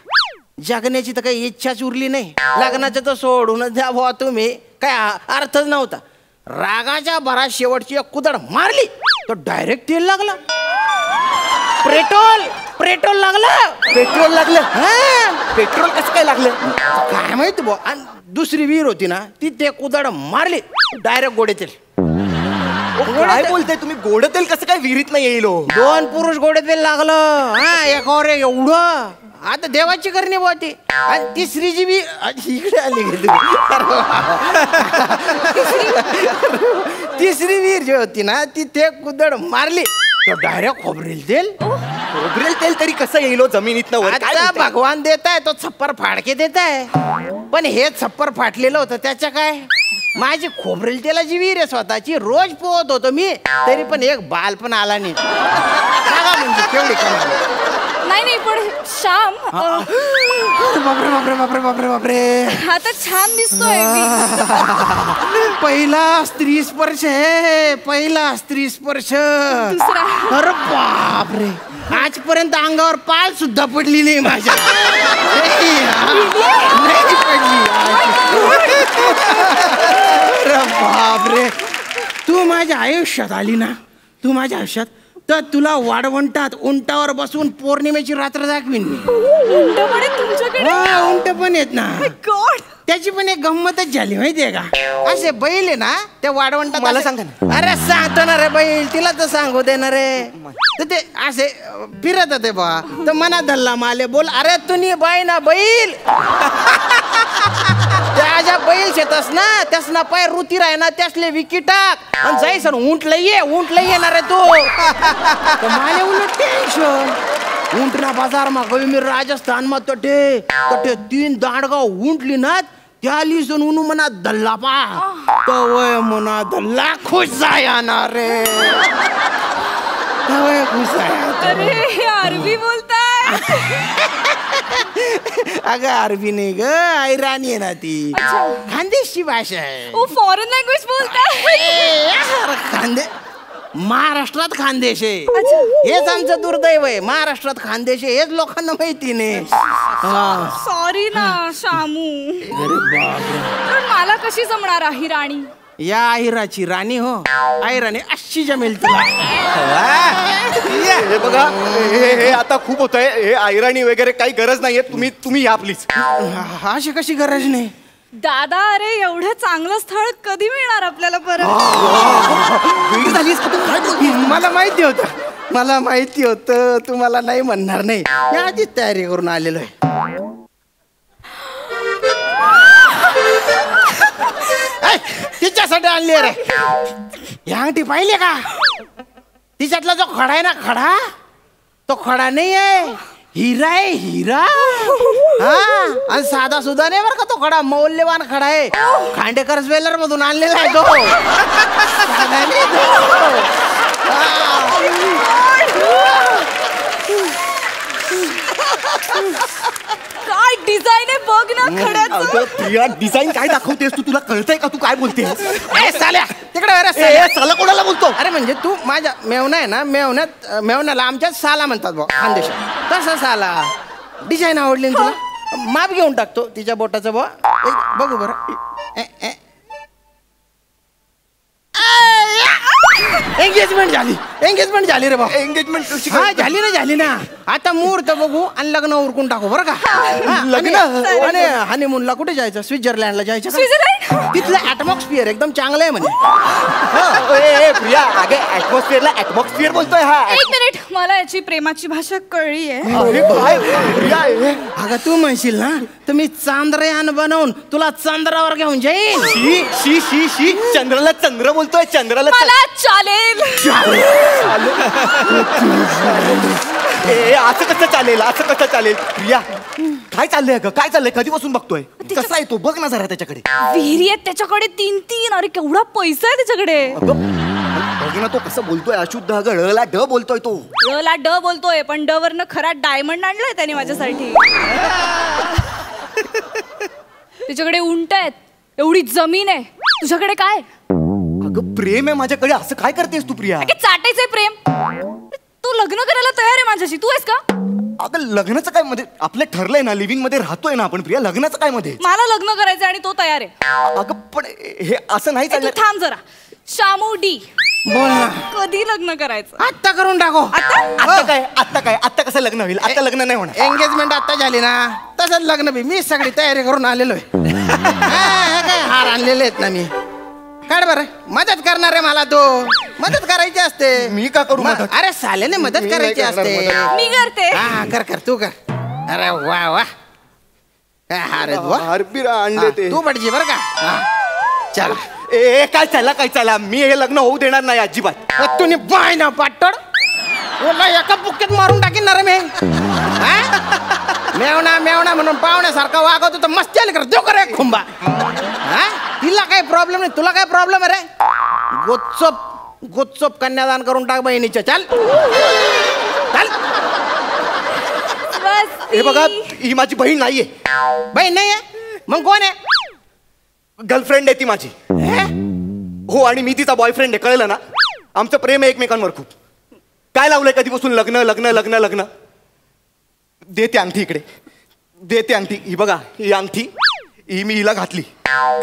जगण्याची तर काही इच्छाच उरली नाही. लग्नाचं तर सोडूनच द्या भावा तुम्ही. काय अर्थच नव्हता. रागाच्या भरात शेवटची एक कुदळ मारली तो डायरेक्ट तेल लागला. पेट्रोल लागलं. पेट्रोल कसं काय लागलं काय माहिती बुवा. आणि दुसरी विहीर होती ना ती ते कुदळ मारली डायरेक्ट गोडे तेल. काय बोलताय तुम्ही? गोड तेल कसं काय विहिरीत नाही येईल? 2 पुरुष गोडे तेल लागलं. एकावर एवढं. आता देवाची करणी बुवा ती. आणि तिसरी जी बी इकडे आली गे तुम्ही. तिसरी वीर जी होती ना ती ते कुदळ मारली तो डायरेक्ट खोबरेल तेल. खोबरेल तेल तरी कसं येईल जमिनीतनं वर? काय आता बोलताय? भगवान देताय तो छप्पर फाडके देताय. पण हे छप्पर फाटलेलं होतं त्याच्या काय. माझी खोबरेल तेलाची विहीर आहे स्वतःची. रोज पोहत होतो मी तरी पण एक बाल पण आला नाही. सांगा म्हणजे केवढी कमाल. नाही पण श्याम बापरे बापरे बापरे बापरे बापरे. आता छान दिसतोय मी. पहिला स्त्री स्पर्श आहे. पहिला स्त्री स्पर्श. दुसरा. अरे बापरे आजपर्यंत अंगावर पाल सुद्धा पडली नाही माझ्या. नाही पडली. अरे बापरे तू माझ्या आयुष्यात आली ना. तू माझ्या आयुष्यात तर तुला वाढवंटात उंटावर बसून पौर्णिमेची रात्र दाखवीन मी. उंट पण येत ना. त्याची पण एक गंमतच झाली माहितीये का. असे बैल आहे ना त्या वाढवंटात. मला सांगा ना. अरे सांगतो ना रे बैल तिला तर सांगू दे ना रे. तर ते असे फिरत होते बा तर मनात धरला माले बोल अरे तुम्ही बाय ना बैल. त्या बैल शेतस ना त्यास ना पाय रुती राय ना त्यासले विकी टाक आणि जायसन उंटला येणार आहे तू. माले उलट टेन्शन. ऊंटना बाजार मा गयो मी राजस्थान मा तटे 3 दांडगाव ऊंटली ना त्या लिसून उनु मना दल्ला पा तो वय मना दल्ला खुश जाया रे. खुश अरे हे अरबी बोलताय. अगं अरबी नाही ग ऐराणी आहे ना ती. खानदेशची भाषा आहे. फॉरेन लँग्वेज बोलताय. खानदे महाराष्ट्रात खानदेश आहे. हेच आमचं दुर्दैव आहे. महाराष्ट्रात खानदेश आहे हेच लोकांना माहिती नाही. सॉरी ना शामू. पण मला कशी जमणार आहे राणी. या आहिराची राणी हो. आहिराणी अशी जमेल तुला. हे बघा हे आता खूप होतंय. हे आयराणी वगैरे काही गरज नाहीये. तुम्ही या प्लीज. अशी कशी गरज नाही दादा. अरे एवढं चांगलं स्थळ कधी मिळणार आपल्याला परत. मला माहिती होतं तुम्हाला नाही म्हणणार नाही. या आधीच तयारी करून आलेलो आहे. तिच्यासाठी आणली रे. ह्या अंगठी पाहिले का. तिच्यातला जो खडा आहे ना खडा तो खडा नाही आहे हिरा आहे हिरा. हा आणि साधा सुद्धा नाही बरं का तो खडा. मौल्यवान खडा आहे. खांडेकर ज्वेलर मधून आणलेला आहे तो. काय डिझाईन आहे बघ ना खड्याचं. प्रिया डिझाईन काय दाखवतेस तू. तुला कळतंय का तू काय बोलतेस. तिकडे साला कोणाला बोलतो. अरे म्हणजे तू माझ्या मेवना आहे ना मेवण्याला आमच्यात साला म्हणतात बा खानदेशात. तसा साला डिझाईन आवडली ना तुला. माप घेऊन टाकतो तिच्या बोटाचं बा. बघू बरं. एंगेजमेंट झाली रे बा. एंगेजमेंट झाली ना. आता मुहूर्त बघू आणि लग्न उरकून टाकू बरं का. लग्न आणि हनीमूनला कुठे जायचं. स्वित्झर्लंडला जायचं. तिथलं ऍटमॉस्फिअर एकदम चांगलं आहे म्हणे. प्रिया अगे ऍटमॉस्फिअरला ऍटमॉस्फिअर बोलतोय. हा एक मिनिट मला याची प्रेमाची भाषा कळली आहे. अगं तू म्हणशील ना तर मी चांद्रयान बनवून तुला चंद्रावर घेऊन जाईन. शी चंद्राला चंद्र बोलतोय. चंद्राला मला चालेल. असं कसं चालेल प्रिया. काय चाललंय ग. काय चाललंय कधीपासून बघतोय. कसा आहे तो बघ ना जरा त्याच्याकडे. विहिरी आहेत त्याच्याकडे 3-3. अरे केवढा पैसा आहे त्याच्याकडे. बघ ना तो कसं बोलतोय. अशुद्ध ळला ड बोलतोय तो. ळला ड बोलतोय पण ड वरनं खरा डायमंड आणलाय त्याने माझ्यासाठी. त्याच्याकडे उंट आहेत. एवढी जमीन आहे. तुझ्याकडे काय. अगं प्रेम आहे माझ्याकडे. असं काय करतेस तू प्रिया. चाटायचंय प्रेम. तू लग्न करायला तयार आहे माझ्याशी. तू आहेस का. अगं लग्नाचं काय मध्ये आपलं ठरलंय ना. लिव्हिंग मध्ये राहतोय ना आपण प्रिया. लग्नाचं काय मध्ये. मला लग्न करायचंय आणि तो तयार आहे. अगं पण हे असं नाही तू चाललं. थांब जरा. शामू डी बोल ना. कधी लग्न करायचं. आत्ता करून टाको. आता कसं लग्न होईल. आता लग्न नाही होणार. एंगेजमेंट आता झाली ना तसंच लग्न बी. मी सगळी तयारी करून आलेलो आहे. काय हार आणलेले आहेत ना मी. काढ बरं. मदत करणार आहे मला. तो मदत करायची असते. मी का करू मदत. अरे सालेने मदत करायची असते. मी करते. हा कर तू कर. अरे वा वा, काय हार आहेत बुवा. हारबीर आणले ते. तू पडजी बरं का. चला. ए काय चाला मी हे लग्न होऊ देणार नाही अजिबात. तुम्ही बाय ना पाटड, तुला एका बुक्केत मारून टाकीन ना रे मी. मेवणा मेवणा म्हणून पाहुण्यासारखा वागवतो तर मस्ती आली कर देऊ करे खुंबा. तिला काही प्रॉब्लेम नाही, तुला काय प्रॉब्लेम आहे रे. गोच्चोप कन्यादान करून टाक बहिणीच्या. चल चल. हे बघा ही माझी बहीण नाहीये. बहीण नाही आहे मग कोण आहे. गर्लफ्रेंड आहे ती माझी. हो आणि मी तिचा बॉयफ्रेंड आहे, कळलं ना. आमचं प्रेम आहे एकमेकांवर खूप. काय लावलंय कधीपासून लग्न लग्न लग्न लग्न. देते अंगठी इकडे, देते अंगठी. ही बघा ही अंगठी, ही मी हिला घातली,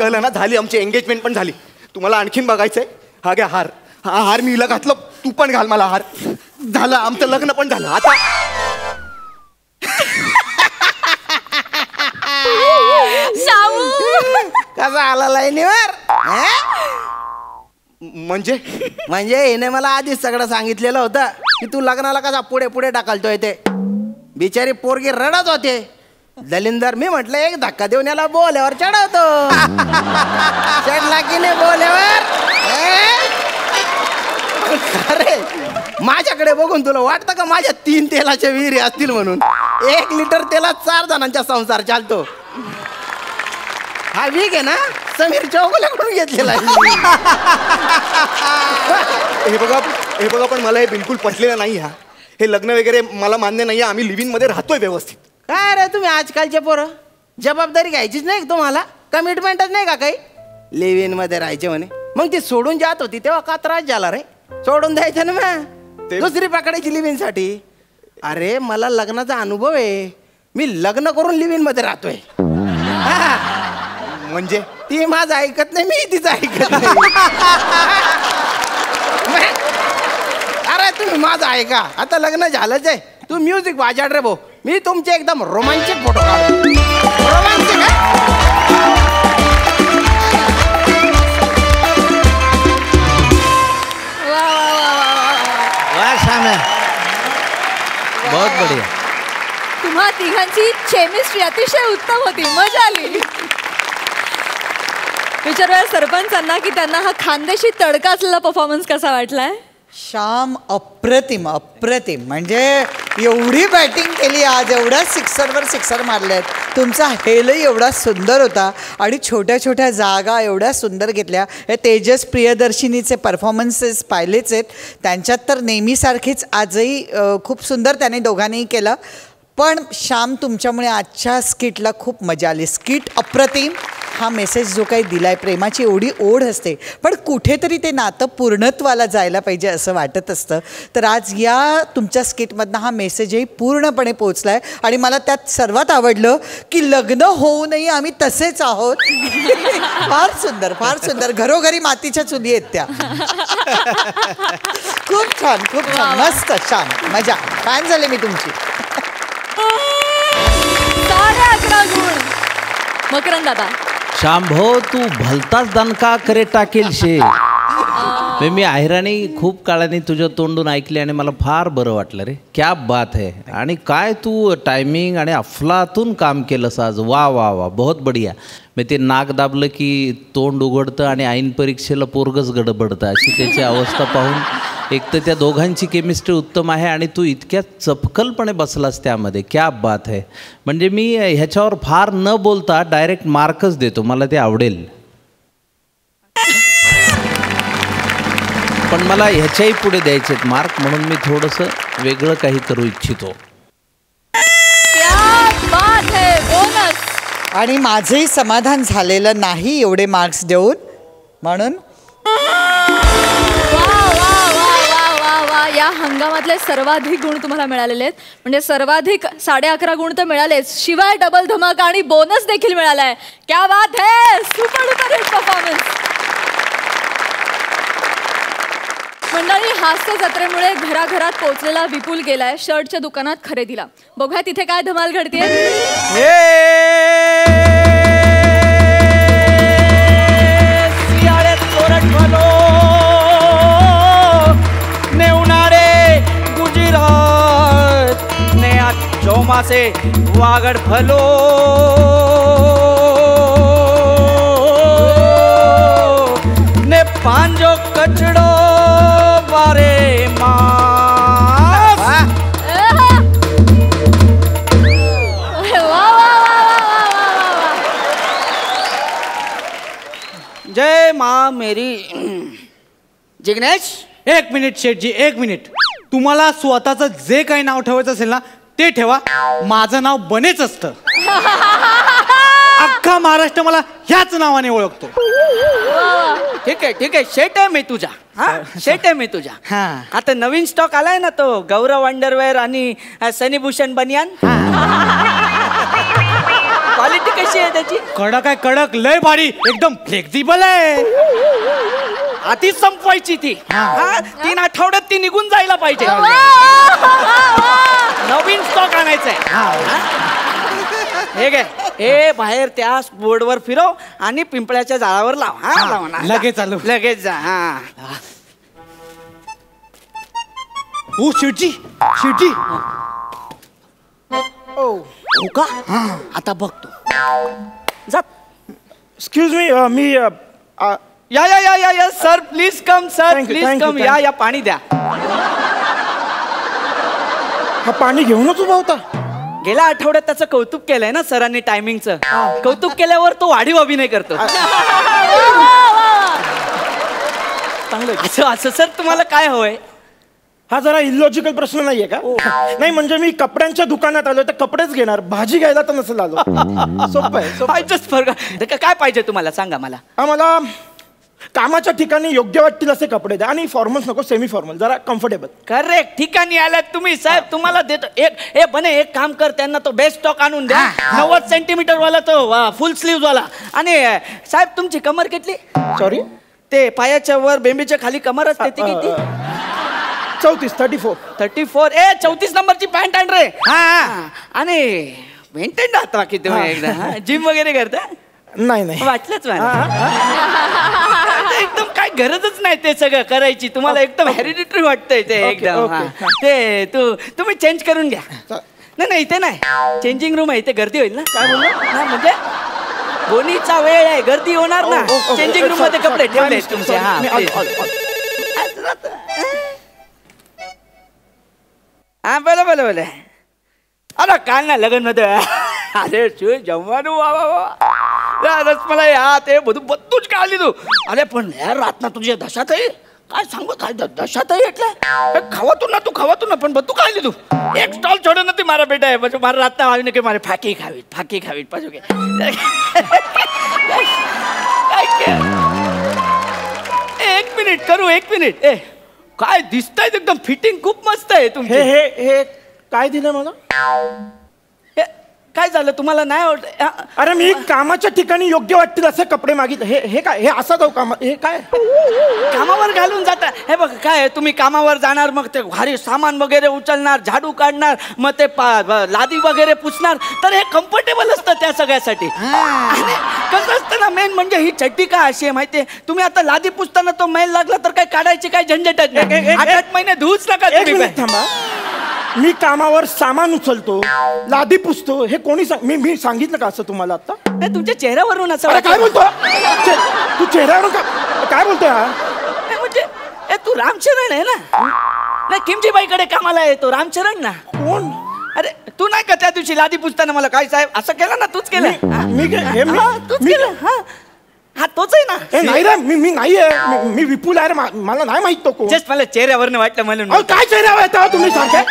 कळलं ना. झाली आमची एंगेजमेंट पण झाली. तुम्हाला आणखीन बघायचंय. हा घ्या हार. हा हार मी हिला घातलं, तू पण घाल मला हार. झालं आमचं लग्न पण झालं. आता कसा आला लाईनीवर. म्हणजे हिने मला आधीच सगळं सांगितलेलं होतं की तू लग्नाला कसा पुढे पुढे ढकलतोय ते. बिचारी पोरगी रडत होते. दलिंदर मी म्हटलं एक धक्का देऊन याला बोल्यावर चढवतो. चढला की नाही बोल्यावर. अरे माझ्याकडे बघून तुला वाटतं का माझ्या 3 तेलाच्या विहिरी असतील म्हणून. 1 लिटर तेलात 4 जणांचा संसार चालतो. हा वीक आहे ना समीर चौगुल्याकडून घेतलेला आहे. हे बघा पण मला हे बिलकुल पटलेलं नाही. हे लग्न वगैरे मला मान्य नाही. आम्ही लिव्हिंग मध्ये राहतोय व्यवस्थित. काय रे तुम्ही आजकालचे पोरं, जबाबदारी घ्यायचीच नाही तुम्हाला, कमिटमेंटच नाही का काही. लिव्हिंग मध्ये राहायचे म्हणे, मग ती सोडून जात होती तेव्हा का त्रास झाला रे. सोडून द्यायचं ना मग, दुसरी पकडायची लिव्हिंग साठी. अरे मला लग्नाचा अनुभव आहे, मी लग्न करून लिव्हिंग मध्ये राहतोय. म्हणजे ती माझं ऐकत नाही, मी तिचं ऐकत नाही. अरे तुम्ही माझं ऐका, आता लग्न झालंच आहे. तू म्युझिक वाजाड रे भाऊ, मी तुमचे एकदम रोमांचिक फोटो काढतो. रोमांचिक बहुत बढ़िया. तुम्हा तिघांची केमिस्ट्री अतिशय उत्तम होती, मजा आली. विचारूया सरपंचांना की त्यांना हा खानदेशी तडका असलेला परफॉर्मन्स कसा वाटलाय. श्याम अप्रतिम अप्रतिम. म्हणजे एवढी बॅटिंग केली आज, एवढ्या सिक्सरवर सिक्सर मारल्यात. तुमचा हेलही एवढा सुंदर होता आणि छोट्या छोट्या जागा एवढ्या सुंदर घेतल्या. हे तेजस प्रियदर्शिनीचे परफॉर्मन्सेस पाहिलेच आहेत, त्यांच्यात तर नेहमीसारखीच आजही खूप सुंदर त्याने दोघांनीही केलं. पण श्याम तुमच्यामुळे आजच्या स्किटला खूप मजा आली. स्किट अप्रतिम. हा मेसेज जो काही दिला आहे, प्रेमाची एवढी ओढ असते पण कुठेतरी ते नातं पूर्णत्वाला जायला पाहिजे असं वाटत असतं. तर आज या तुमच्या स्किटमधनं हा मेसेजही पूर्णपणे पोचला आहे आणि मला त्यात सर्वात आवडलं की लग्न होऊनही आम्ही तसेच आहोत. फार सुंदर, फार सुंदर. घरोघरी मातीच्या चुली आहेत त्या. खूप छान, खूप छान, मस्त, छान, मजा. फॅन झाले मी तुमची. 11.5 गुण. मकरंद दादा. श्याम भाऊ तू भलताच दणका करे टाकेल शे. मी आहिराणी खूप काळाने तुझ्या तोंडून ऐकले आणि मला फार बरं वाटलं रे. क्या बात है. आणि काय तू टायमिंग आणि अफलातून काम केलंस आज. वा वा वा, बहुत बढिया. मी ते नाक दाबलं की तोंड उघडतं आणि ऐन परीक्षेला पोरगच गडबडतं अशी त्याची अवस्था पाहून एक तर त्या दोघांची केमिस्ट्री उत्तम आहे आणि तू इतक्या चपकलपणे बसलास त्यामध्ये. क्या बात है. म्हणजे मी ह्याच्यावर फार न बोलता डायरेक्ट मार्कच देतो, मला ते आवडेल. पण मला ह्याच्याही पुढे द्यायचे आहेत मार्क, म्हणून मी थोडंसं वेगळं काही करू इच्छितो. क्या बात है. बोनस. आणि माझंही समाधान झालेलं नाही एवढे मार्क्स देऊन, म्हणून या हंगामातले सर्वाधिक गुण तुम्हाला मिळालेले आहेत. म्हणजे सर्वाधिक 11.5 गुण तर मिळालेच, शिवाय डबल धमाका आणि बोनस देखील मिळालाय. क्या बात है. Super duper hit performance. मंडळी, हास्य जत्रेमुळे घराघरात पोहोचलेला विपुल गेलाय शर्टच्या दुकानात खरेदीला. बघूया तिथे काय धमाल घडते. पासे वागड़ फलो ने पांजो कचड़ो बारे मास जय माँ मेरी जिग्नेश. एक मिनिट शेठजी, एक मिनिट. तुम्हाला स्वतःचं जे काही नाव ठेवायचं असेल ना ते ठेवा. माझं नाव बनेच असतं. अख्खा महाराष्ट्र मला ह्याच नावाने ओळखतो. ठीक आहे ठीक आहे. शेट आहे मी तुझा. हा शेट आहे मी तुझा. हा. आता नवीन स्टॉक आलाय ना तो गौरव अंडरवेअर आणि सनीभूषण बनियान. क्वालिटी कशी आहे त्याची? कडक आहे कडक, लय भारी, एकदम फ्लेक्झिबल आहे. आधीच संपवायची ती. 3 आठवड्यात ती निघून जायला पाहिजे. नवीन स्टॉक आणायचा आहे. हे काय हे बाहेर त्या बोर्डवर फिरव आणि पिंपळ्याच्या झाडावर लाव. हा लाव ना. लगेच आलो. लगेच जा. हा ओ शेठजी, शेठजी. हो का? आता बघतो. जा. एक्सक्यूज मी, मी या या या या या sir please come sir Thank you, please thank you, come. thank या you. या पाणी द्या. हा पाणी घेऊनच उभा होता. गेल्या आठवड्यात त्याचं कौतुक केलंय ना सरांनी टायमिंगचं. कौतुक केल्यावर तो वाढीव अभिनय करतो. असं असं सर तुम्हाला काय हवंय? हा जरा इलॉजिकल प्रश्न नाहीये का? नाही म्हणजे मी कपड्यांच्या दुकानात आलो तर कपडेच घेणार, भाजी घ्यायला तर नसेल आलो. सोपं आहे, सोपं आहे. Just forgot. काय पाहिजे तुम्हाला सांगा मला. मला कामाच्या ठिकाणी योग्य वाटतील असे कपडे द्या आणि फॉर्मल्स नको, सेमी फॉर्मल, जरा कम्फर्टेबल. करेक्ट ठिकाणी आलात तुम्ही साहेब. तुम्हाला देतो एक बने एक काम कर, त्यांना तो बेस्ट स्टॉक आणून द्या. 90 सेंटीमीटर वाला तो फुल स्लीव्ह वाला. आणि साहेब तुमची कमर किती? सॉरी, ते पायाच्या वर बेंबीच्या खाली कमर असते ती किती? 34. 34. 34 नंबरची पॅन्ट आण रे. हा आणि मेंटेन राहता की तुम्ही एकदा जिम वगैरे करता? नाही नाही, वाटलंच मला. एकदम काय गरजच नाही ते सगळं करायची. तुम्हाला एकदम हेरिडिटरी वाटतंय ते एकदम. ते तुम्ही चेंज करून घ्या. नाही नाही इथे नाही, चेंजिंग रूम आहे, इथे गर्दी होईल ना. काय बोललो? म्हणजे बोनीचा वेळ आहे, गर्दी होणार ना. चेंजिंग रूम मध्ये कपडे ठेवले तुमचे. हा बोला बोला बोला. अरे काल ना लग्न मध्ये अरे શું જમવાનું રસમલાઈ હા તે બધું બધું જ ખાઈ લીધું. અરે પણ યાર રાતના તું જે દશા થઈ काय सांगू काय दशा થઈ એટલે ખાવાતું નતું પણ બધું ખાઈ લીધું. એક સ્ટોલ છોડ્યો નથી મારા બેટાએ. પછી મારા રાતના આવીને કે મારે ફાકી ખાવી પાછું કે एक मिनिट करू. एक मिनिट. काय दिसतंय एकदम फिटिंग खूप मस्त आहे तुमची. हे काय दिलं मला? काय झालं तुम्हाला नाही आवडत? अरे मी कामाच्या ठिकाणी योग्य वाटतील असे कपडे मागितले. हे काय? हे असं जाऊ काम? हे काय कामावर घालून जाता? हे बघ काय तुम्ही कामावर जाणार, मग ते भारी सामान वगैरे उचलणार, झाडू काढणार, मग ते लादी वगैरे पुसणार, तर हे कम्फर्टेबल असतं त्या सगळ्यासाठी. कसं असतं ना, मेन म्हणजे ही चड्डी का अशी आहे माहितीये? तुम्ही आता लादी पुसताना तो मैल लागला तर काय काढायची काय झंझटच नाही. 8 महिने धुवूच नका तुम्ही. थांबा, मी कामावर सामान उचलतो, लादी पुसतो, हे कोणी मी सांगितलं का असं तुम्हाला आता? तुमच्या चेहऱ्यावरून असं काय बोलतो? तू चेहऱ्यावरून काय बोलतोय? म्हणजे तू रामचरण आहे ना? नाही किमजीबाईकडे कामाला येतो रामचरण ना. कोण? अरे तू नाही का त्या दिवशी लादी पुसताना मला काय साहेब असं केलं ना? तूच केलं. तूच केलं. हा तोच आहे ना? नाही रे, मी नाहीये. मी विपुल आहे, मला नाही माहित तो कोण. जस्ट मला चेहऱ्यावरनं वाटलं म्हणून. काय चेहऱ्यावर येता तुम्ही सारखे?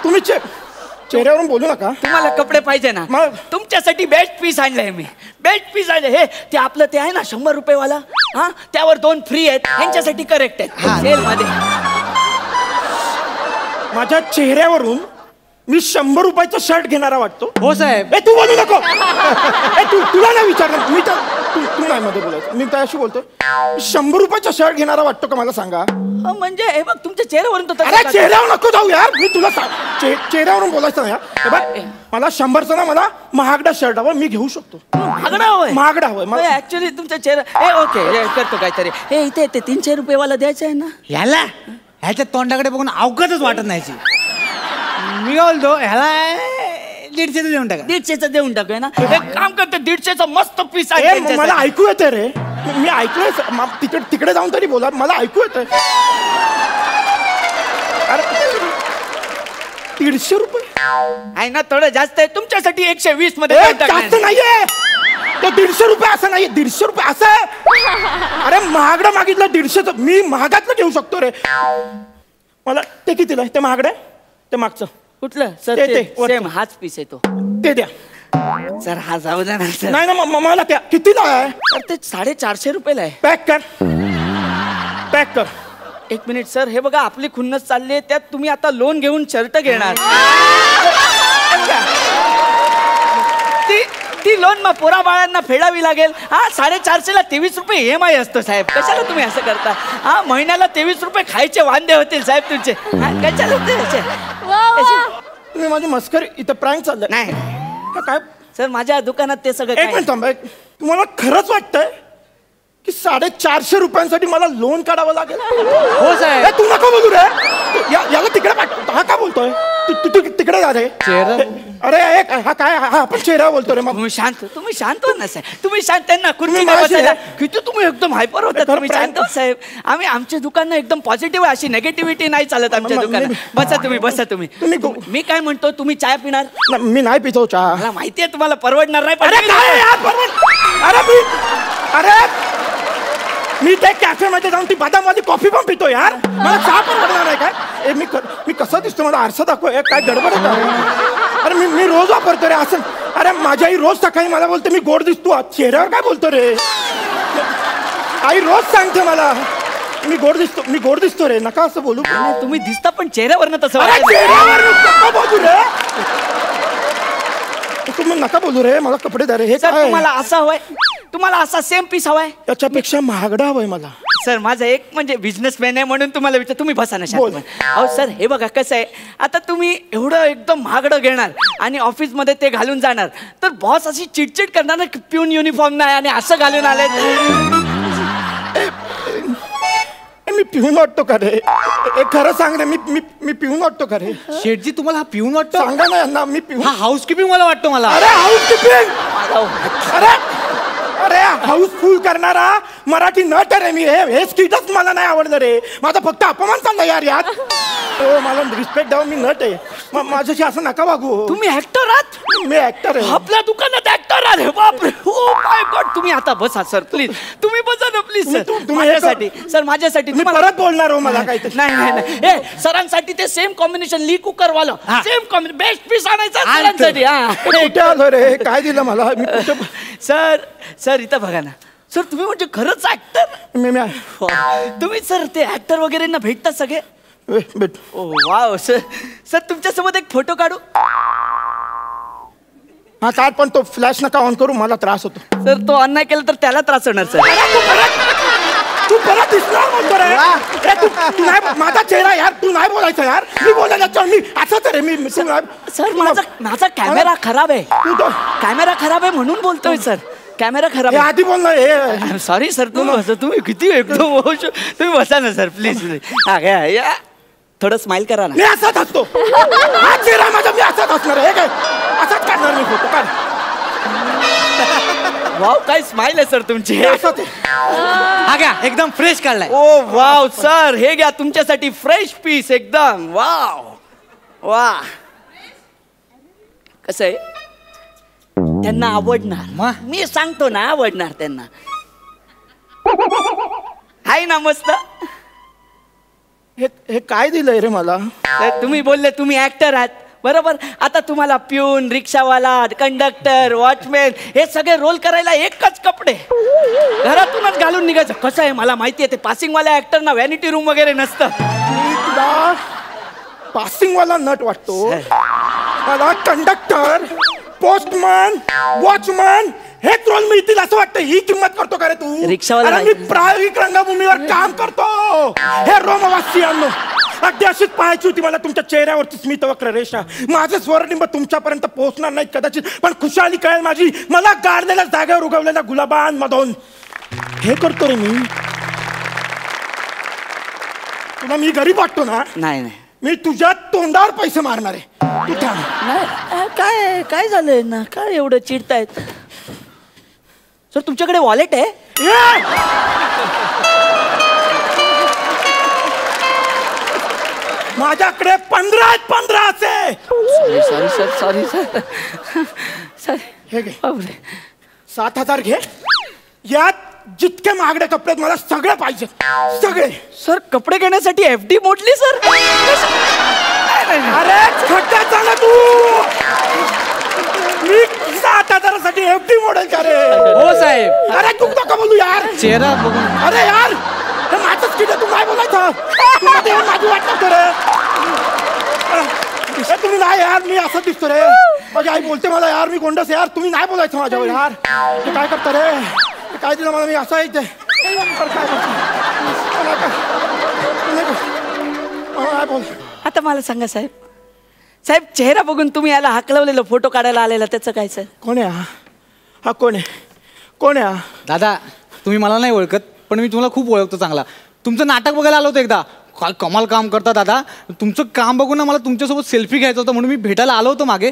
तुम्ही चेहऱ्यावरून बोलू नका. तुम्हाला कपडे पाहिजे ना? तुमच्यासाठी बेस्ट पीस आणलंय मी. बेस्ट पीस आणले. हे ते आपलं ते आहे ना 100 रुपये वाला, हा त्यावर 2 फ्री आहेत. यांच्यासाठी करेक्ट आहेत सेल मध्ये. माझ्या चेहऱ्यावरून मी 100 रुपयाचा शर्ट घेणारा वाटतो? हो साहेब. तू बोलू नको. तुला नाही विचारलं मी तर. तू नाही मध्ये बोलायचं, मी त्याशी बोलतो. 100 रुपयाचा शर्ट घेणारा वाटतो का मला सांगा? म्हणजे हे बघ तुमच्या चेहऱ्यावरून तो. अरे चेहऱ्यावर नको जाऊ यार, मी तुला चेहऱ्यावरून बोलायचं नाही. हे बघ मला 100चा ना मला महागडा शर्ट हवा, मी घेऊ शकतो. महागडा हवंय? महागडा हवंय ऍक्च्युली तुमचा चेहरा. ओके करतो काहीतरी. हे इथे ते 300 रुपये वाला द्यायचं आहे ना याला ह्याच्या तोंडाकडे बघून अवघडच वाटत नाही. मी काय बोलतो ह्याला 150 देऊन टाका. 150 देऊन टाकूया ना. एक काम करते 150 मस्त पीस ए, आहे मला ऐकू येतं रे. मी ऐकलंय तिकडे जाऊन तरी बोला, मला ऐकू येतंय. अरे 150 रुपये आहे ना, थोडं जास्त आहे तुमच्यासाठी. 120 मध्ये देऊन टाकणार. जास्त नाहीये तो. 150 रुपये असं नाही, 150 रुपये असं आहे. अरे महागडं मागितलं 150. मी महागातलं घेऊ शकतो रे. मला ते कितीला आहे? ते महागडं आहे ते मागचं कुठलं सर? ते सेम हाच पीस आहे तो. ते द्या. सर हा जाऊ द्या ना सर. नाही ना मला त्या कितीला आहे? सर ते 450 रुपयाला आहे. पॅक कर, पॅक कर. एक मिनिट सर, हे बघा आपली खुन्नस चालली आहे, त्यात तुम्ही आता लोन घेऊन शर्ट घेणार. ती लोन मग पोरा बाळांना फेडावी लागेल. हा 450ला 23 रुपये EMI असतो साहेब. कशाला तुम्ही असं करता? हा महिन्याला 23 रुपये खायचे वांदे होतील साहेब तुमचे. कशाला तुम्ही माझी मस्करी इथं प्रँक चाललंय. नाही काय सर, माझ्या दुकानात ते सगळं एक मिनिट थांबा. तुम्हाला खरंच वाटतंय की 450 रुपयांसाठी मला लोन काढावं लागेल? हो साहेब. तू नको बोलू रे. याला तिकडे पाठव. हा का बोलतोय? तू तिकडे जा रे. अरे हा काय हा आपण चेहरा बोलतो रे. मग तुम्ही शांत हो ना साहेब. तुम्ही शांत. त्यांना किती तुम्ही एकदम हायपर होता. तुम्ही शांत हो साहेब. आम्ही आमच्या दुकानं एकदम पॉझिटिव्ह, अशी नेगेटिव्हिटी नाही चालत आमच्या दुकानात. बसा तुम्ही. मी काय म्हणतो, तुम्ही चाय पिणार? मी नाही पितो चहा. मला माहितीये तुम्हाला परवडणार नाही. मी त्या कॅफेमध्ये जाऊन ती बदामवाली कॉफी पण पितो यार. मला चहा पण वाटणार नाही काय? मी कसं दिसतो? मला आरसा दाखव. काय गडबड आहे? अरे मी रोज वापरतो रे असं. अरे माझी आई रोज सकाळी मला बोलते मी गोड दिसतो. चेहऱ्यावर काय बोलतो रे? आई रोज सांगते मला मी गोड दिसतो रे. नका असं बोलू. तुम्ही दिसता पण चेहऱ्यावरनं तसं बोलू रे. तुम्ही नका बोलू रे. मला कपडे द्या रे. हे काय तुम्हाला असं हवंय? तुम्हाला असा सेम पीस हवाय? त्याच्यापेक्षा महागडा हवाय मला. सर माझं एक म्हणजे बिझनेसमॅन आहे म्हणून तुम्हाला विचार. तुम्ही बसा ना शांत. अहो सर हे बघा कसं आहे, आता तुम्ही एवढं एकदम महागडं घेणार आणि ऑफिसमध्ये ते घालून जाणार तर बॉस अशी चिडचिड करणार ना, पिऊन युनिफॉर्म नाही आणि असं घालून आले. मी पिऊन वाटतो का रे? खरं सांग रे. मी पिऊन वाटतो का रे? शेठजी तुम्हाला हा पिऊन वाटतो? सांगा ना यांना. मी पिऊन. हा हाऊसकीपिंग मला वाटतो. मला अरे हाऊसकीपिंग. अरे हाऊसफुल करणारा मराठी नट रे मी. हे स्किटच मला नाही आवडलं रे. माझा फक्त अपमान चालला यार यात. मला रिस्पेक्ट द्यावं. मी नट आहे. माझ्याशी असं नका वागू. तुम्ही ऍक्टर आहात? मी ऍक्टर आहे. आपल्या दुकानात ऍक्टर आहात? बापरे. Oh my God. तुम्ही आता बसा सर प्लीज. तुम्ही बसा ना प्लीज सर. माझ्यासाठी सर, माझ्यासाठी. मी परत बोलणार हो. मला काही नाही. हे सरांसाठी ते सेम कॉम्बिनेशन ली कुकर वाला सेम कॉम्बिनेशन बेस्ट पीस आणायचा सरांसाठी. कुठे आलो रे? काय दिलं मला? सर इथं बघा ना सर. तुम्ही म्हणजे खरंच ऍक्टर? तुम्ही सर ते ऍक्टर वगैरे ना भेटतात सगळे? भेट. वाव सर तुमच्यासोबत एक फोटो काढू? हा काढ, पण तो फ्लॅश नका ऑन करू. मला त्रास होतो. सर तो ऑन नाही केला तर त्याला त्रास होणार सर. तू परत दिसणार म्हणतो रे. तू नाही माझा चेहरा यार. तू नाही बोलायचं यार. मी बोलायला मी असंच रे. मी सर माझा कॅमेरा खराब आहे. कॅमेरा खराब आहे म्हणून बोलतोय सर. कॅमेरा खराब आधी बोलणार. Sorry sir. तुम्ही किती एकदम तुम्ही बसा ना सर प्लीज. या थोडं स्माइल करा ना. मी असाच असतो. हा चेहरा माझा. मी असाच असणार आहे. काय असाच काढणार मी फोटो. काढ. वाव काय स्माइल आहे सर तुमची. हा घ्या एकदम फ्रेश काढलाय. ओ वाव सर. हे घ्या तुमच्यासाठी फ्रेश पीस एकदम. वाव वा. कसं आहे त्यांना आवडणार. मी सांगतो ना आवडणार त्यांना. हाय ना मस्त. हे काय दिलंय रे मला? तुम्ही बोलले तुम्ही ऍक्टर आहात बरोबर. आता तुम्हाला प्यून, रिक्षावाला, कंडक्टर, वॉचमॅन हे सगळे रोल करायला एकच कपडे घरातूनच घालून निघायचं. कसं आहे मला माहिती आहे ते पासिंगवाल्या ऍक्टरना व्हॅनिटी रूम वगैरे नसतं. तुला पासिंगवाला नट वाटतो? मला कंडक्टर, पोस्टमन, वॉचमन हेच रोल मिळतील असं वाटतं. ही किंमत करतो का रे तू? रिक्षावाला मी प्रायोगिक रंगभूमीवर काम करतो. हे रोमवासियांनो, अगदी अशीच पाहायची होती मला तुमच्या चेहऱ्यावरची स्मितवक्र रेषा. माझं स्वरनिंब तुमच्यापर्यंत पोहोचणार नाही कदाचित, पण खुशाली कळेल माझी मला गाडलेल्या जागेवर उगवलेल्या गुलाबांमधून. हे करतो रे मी. तुला मी गरीब वाटतो ना? नाही. मी तुझ्या तोंडावर पैसे मारणार आहे. तू थांब. नाही काय काय झालंय ना, काय एवढं चिडतायत? सर तुमच्याकडे वॉलेट आहे? माझ्याकडे 15 असे. Sorry sir, sorry sir, sir. हे घे 7,000 घे. यात जितके महागडे कपडे आहेत मला सगळे पाहिजे, सगळे. सर कपडे घेण्यासाठी FD मोडली सर? अरे खड्ड्यात जा ना तू. मी 7,000साठी FD मोडेल का रे? हो साहेब. अरे तू नका बोलू यार. चेहरा बघून. अरे यार हे माझंच किती तू काय बोलायचं? तू मध्ये येऊन माझी वाट नव्हतं रे. हे तुम्ही नाही यार, मी असं दिसतो रे. माझी आई बोलते मला यार मी गोंडस यार, तुम्ही नाही बोलायचं माझ्यावर यार. हे काय करता रे? हे काय दिलं मला, मी असं आहे ते. काय बोल. आता मला सांगा साहेब, साहेब चेहरा बघून तुम्ही याला हाकलवलेलं फोटो काढायला आलेला त्याचं काय सर? कोण आहे हा? कोण आहे? कोण आहे हा? दादा तुम्ही मला नाही ओळखत, पण मी तुम्हाला खूप ओळखतो चांगला. तुमचं नाटक बघायला आलो होतो एकदा. काय कमाल काम करता दादा. तुमचं काम बघून ना मला तुमच्यासोबत सेल्फी घ्यायचं होतं, म्हणून मी भेटायला आलो होतो मागे.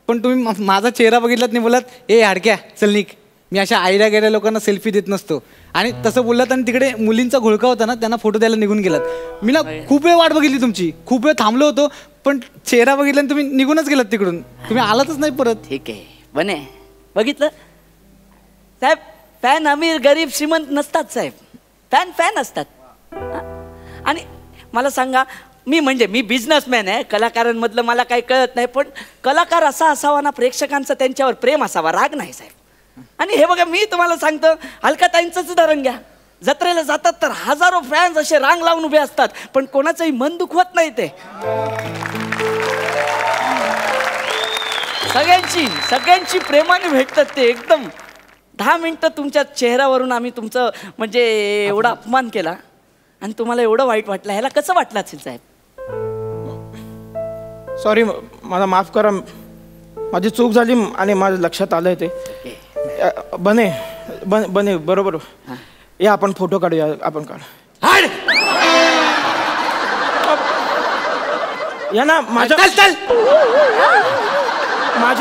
पण तुम्ही माझा चेहरा बघितलात नाही, बोललात ए हाडक्या चल निक. मी अशा आयडिया गेल्या लोकांना सेल्फी देत नसतो. आणि तसं बोललात आणि तिकडे मुलींचा घोळका होता ना, त्यांना फोटो द्यायला निघून गेलात. मी ना खूप वेळ वाट बघितली तुमची, खूप वेळ थांबलो होतो, पण चेहरा बघितला आणि तुम्ही निघूनच गेलात तिकडून. तुम्ही आलातच नाही परत. ठीक आहे बने, बघितलं साहेब. फॅन अमीर गरीब श्रीमंत नसतात साहेब, फॅन फॅन असतात. आणि मला सांगा, मी बिझनेसमॅन आहे, कलाकारांमधलं मला काही कळत नाही, पण कलाकार असा असावा ना, प्रेक्षकांचं त्यांच्यावर प्रेम असावा, राग नाही साहेब. आणि हे बघा मी तुम्हाला सांगतो, अलकाताईंचंच उदाहरण घ्या. जत्रेला जातात तर हजारो फॅन्स असे रांग लावून उभे असतात, पण कोणाचंही मन दुखवत नाही ते. सगळ्यांची प्रेमाने भेटतात ते. एकदम 10 मिनिटं तुमच्या चेहऱ्यावरून आम्ही तुमचं म्हणजे एवढा अपमान केला आणि तुम्हाला एवढं वाईट वाटलं. ह्याला कसं वाटलं असेल साहेब? सॉरी, मला माफ करा, माझी चूक झाली आणि माझं लक्षात आलंय ते. बने बरोबर. या आपण फोटो काढूया. आपण काढ या ना माझ्या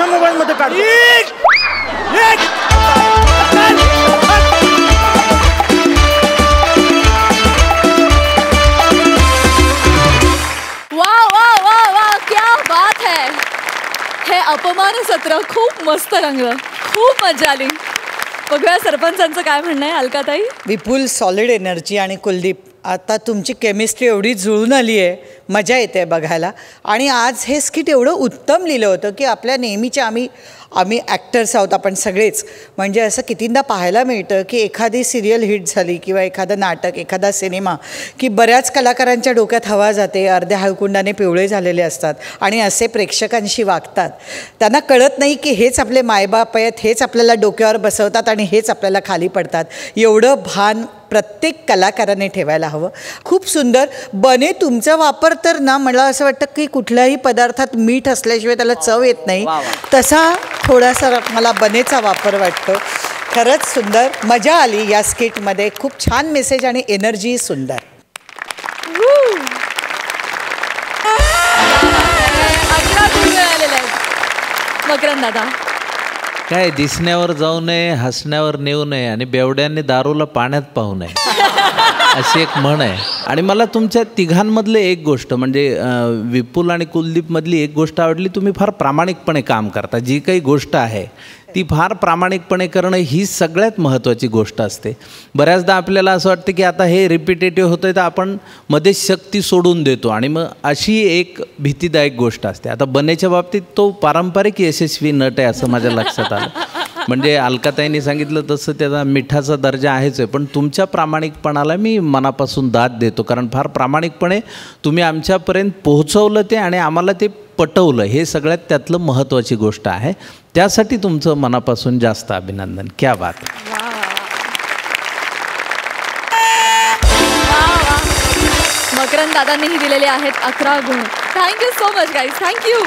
मोबाईल मध्ये काढ. वा वा वा वा, क्या बात है. हे अपमान सत्र खूप मस्त रंगलं, खूप मजा आली. बघूया सरपंचांचं काय म्हणणं आहे. अलकाताई? विपुल सॉलिड एनर्जी आणि कुलदीप, आता तुमची केमिस्ट्री एवढी जुळून आली आहे, मजा येते बघायला. आणि आज हे स्किट एवढं उत्तम लिहिलं होतं की आपल्या नेहमीच्या आम्ही ॲक्टर्स आहोत आपण सगळेच, म्हणजे असं कितींदा पाहायला मिळतं की एखादी सिरियल हिट झाली किंवा एखादं नाटक, एखादा सिनेमा, की बऱ्याच कलाकारांच्या डोक्यात हवा जाते, अर्ध्या हळकुंडाने पिवळे झालेले असतात आणि असे प्रेक्षकांशी वागतात. त्यांना कळत नाही की हेच आपले मायबाप आहेत, हेच आपल्याला डोक्यावर बसवतात आणि हेच आपल्याला खाली पडतात. एवढं भान प्रत्येक कलाकाराने ठेवायला हवं. खूप सुंदर. बने तुमचा वापर तर ना, मला असं वाटतं की कुठल्याही पदार्थात मीठ असल्याशिवाय त्याला चव येत नाही, तसा थोडासा मला बनेचा वापर वाटतो. खरंच सुंदर, मजा आली या स्किटमध्ये. खूप छान मेसेज आणि एनर्जी सुंदर. मकरंद दादा? काय, दिसण्यावर जाऊ नये, हसण्यावर नेऊ नये आणि बेवड्यांनी दारूला पाण्यात पाहू नये, अशी एक म्हण आहे. आणि मला तुमच्या तिघांमधले एक गोष्ट म्हणजे विपुल आणि कुलदीपमधली एक गोष्ट आवडली. तुम्ही फार प्रामाणिकपणे काम करता. जी काही गोष्ट आहे ती फार प्रामाणिकपणे करणं ही सगळ्यात महत्त्वाची गोष्ट असते. बऱ्याचदा आपल्याला असं वाटतं की आता हे रिपिटेटिव्ह होतं आहे तर आपण मध्येच शक्ती सोडून देतो आणि मग अशी एक भीतीदायक गोष्ट असते. आता बनेच्या बाबतीत तो पारंपरिक यशस्वी नट आहे असं माझ्या लक्षात आलं. म्हणजे अलकाताईंनी सांगितलं तसं त्याचा मिठाचा दर्जा आहेच आहे, पण तुमच्या प्रामाणिकपणाला मी मनापासून दाद देतो. कारण फार प्रामाणिकपणे तुम्ही आमच्यापर्यंत पोहोचवलं ते आणि आम्हाला ते पटवलं, हे सगळ्यात त्यातलं महत्त्वाची गोष्ट आहे. त्यासाठी तुमचं मनापासून जास्त अभिनंदन. क्या बात. मकरंद दादांनीही दिलेले आहेत 11 गुण. Thank you so much guys. Thank you.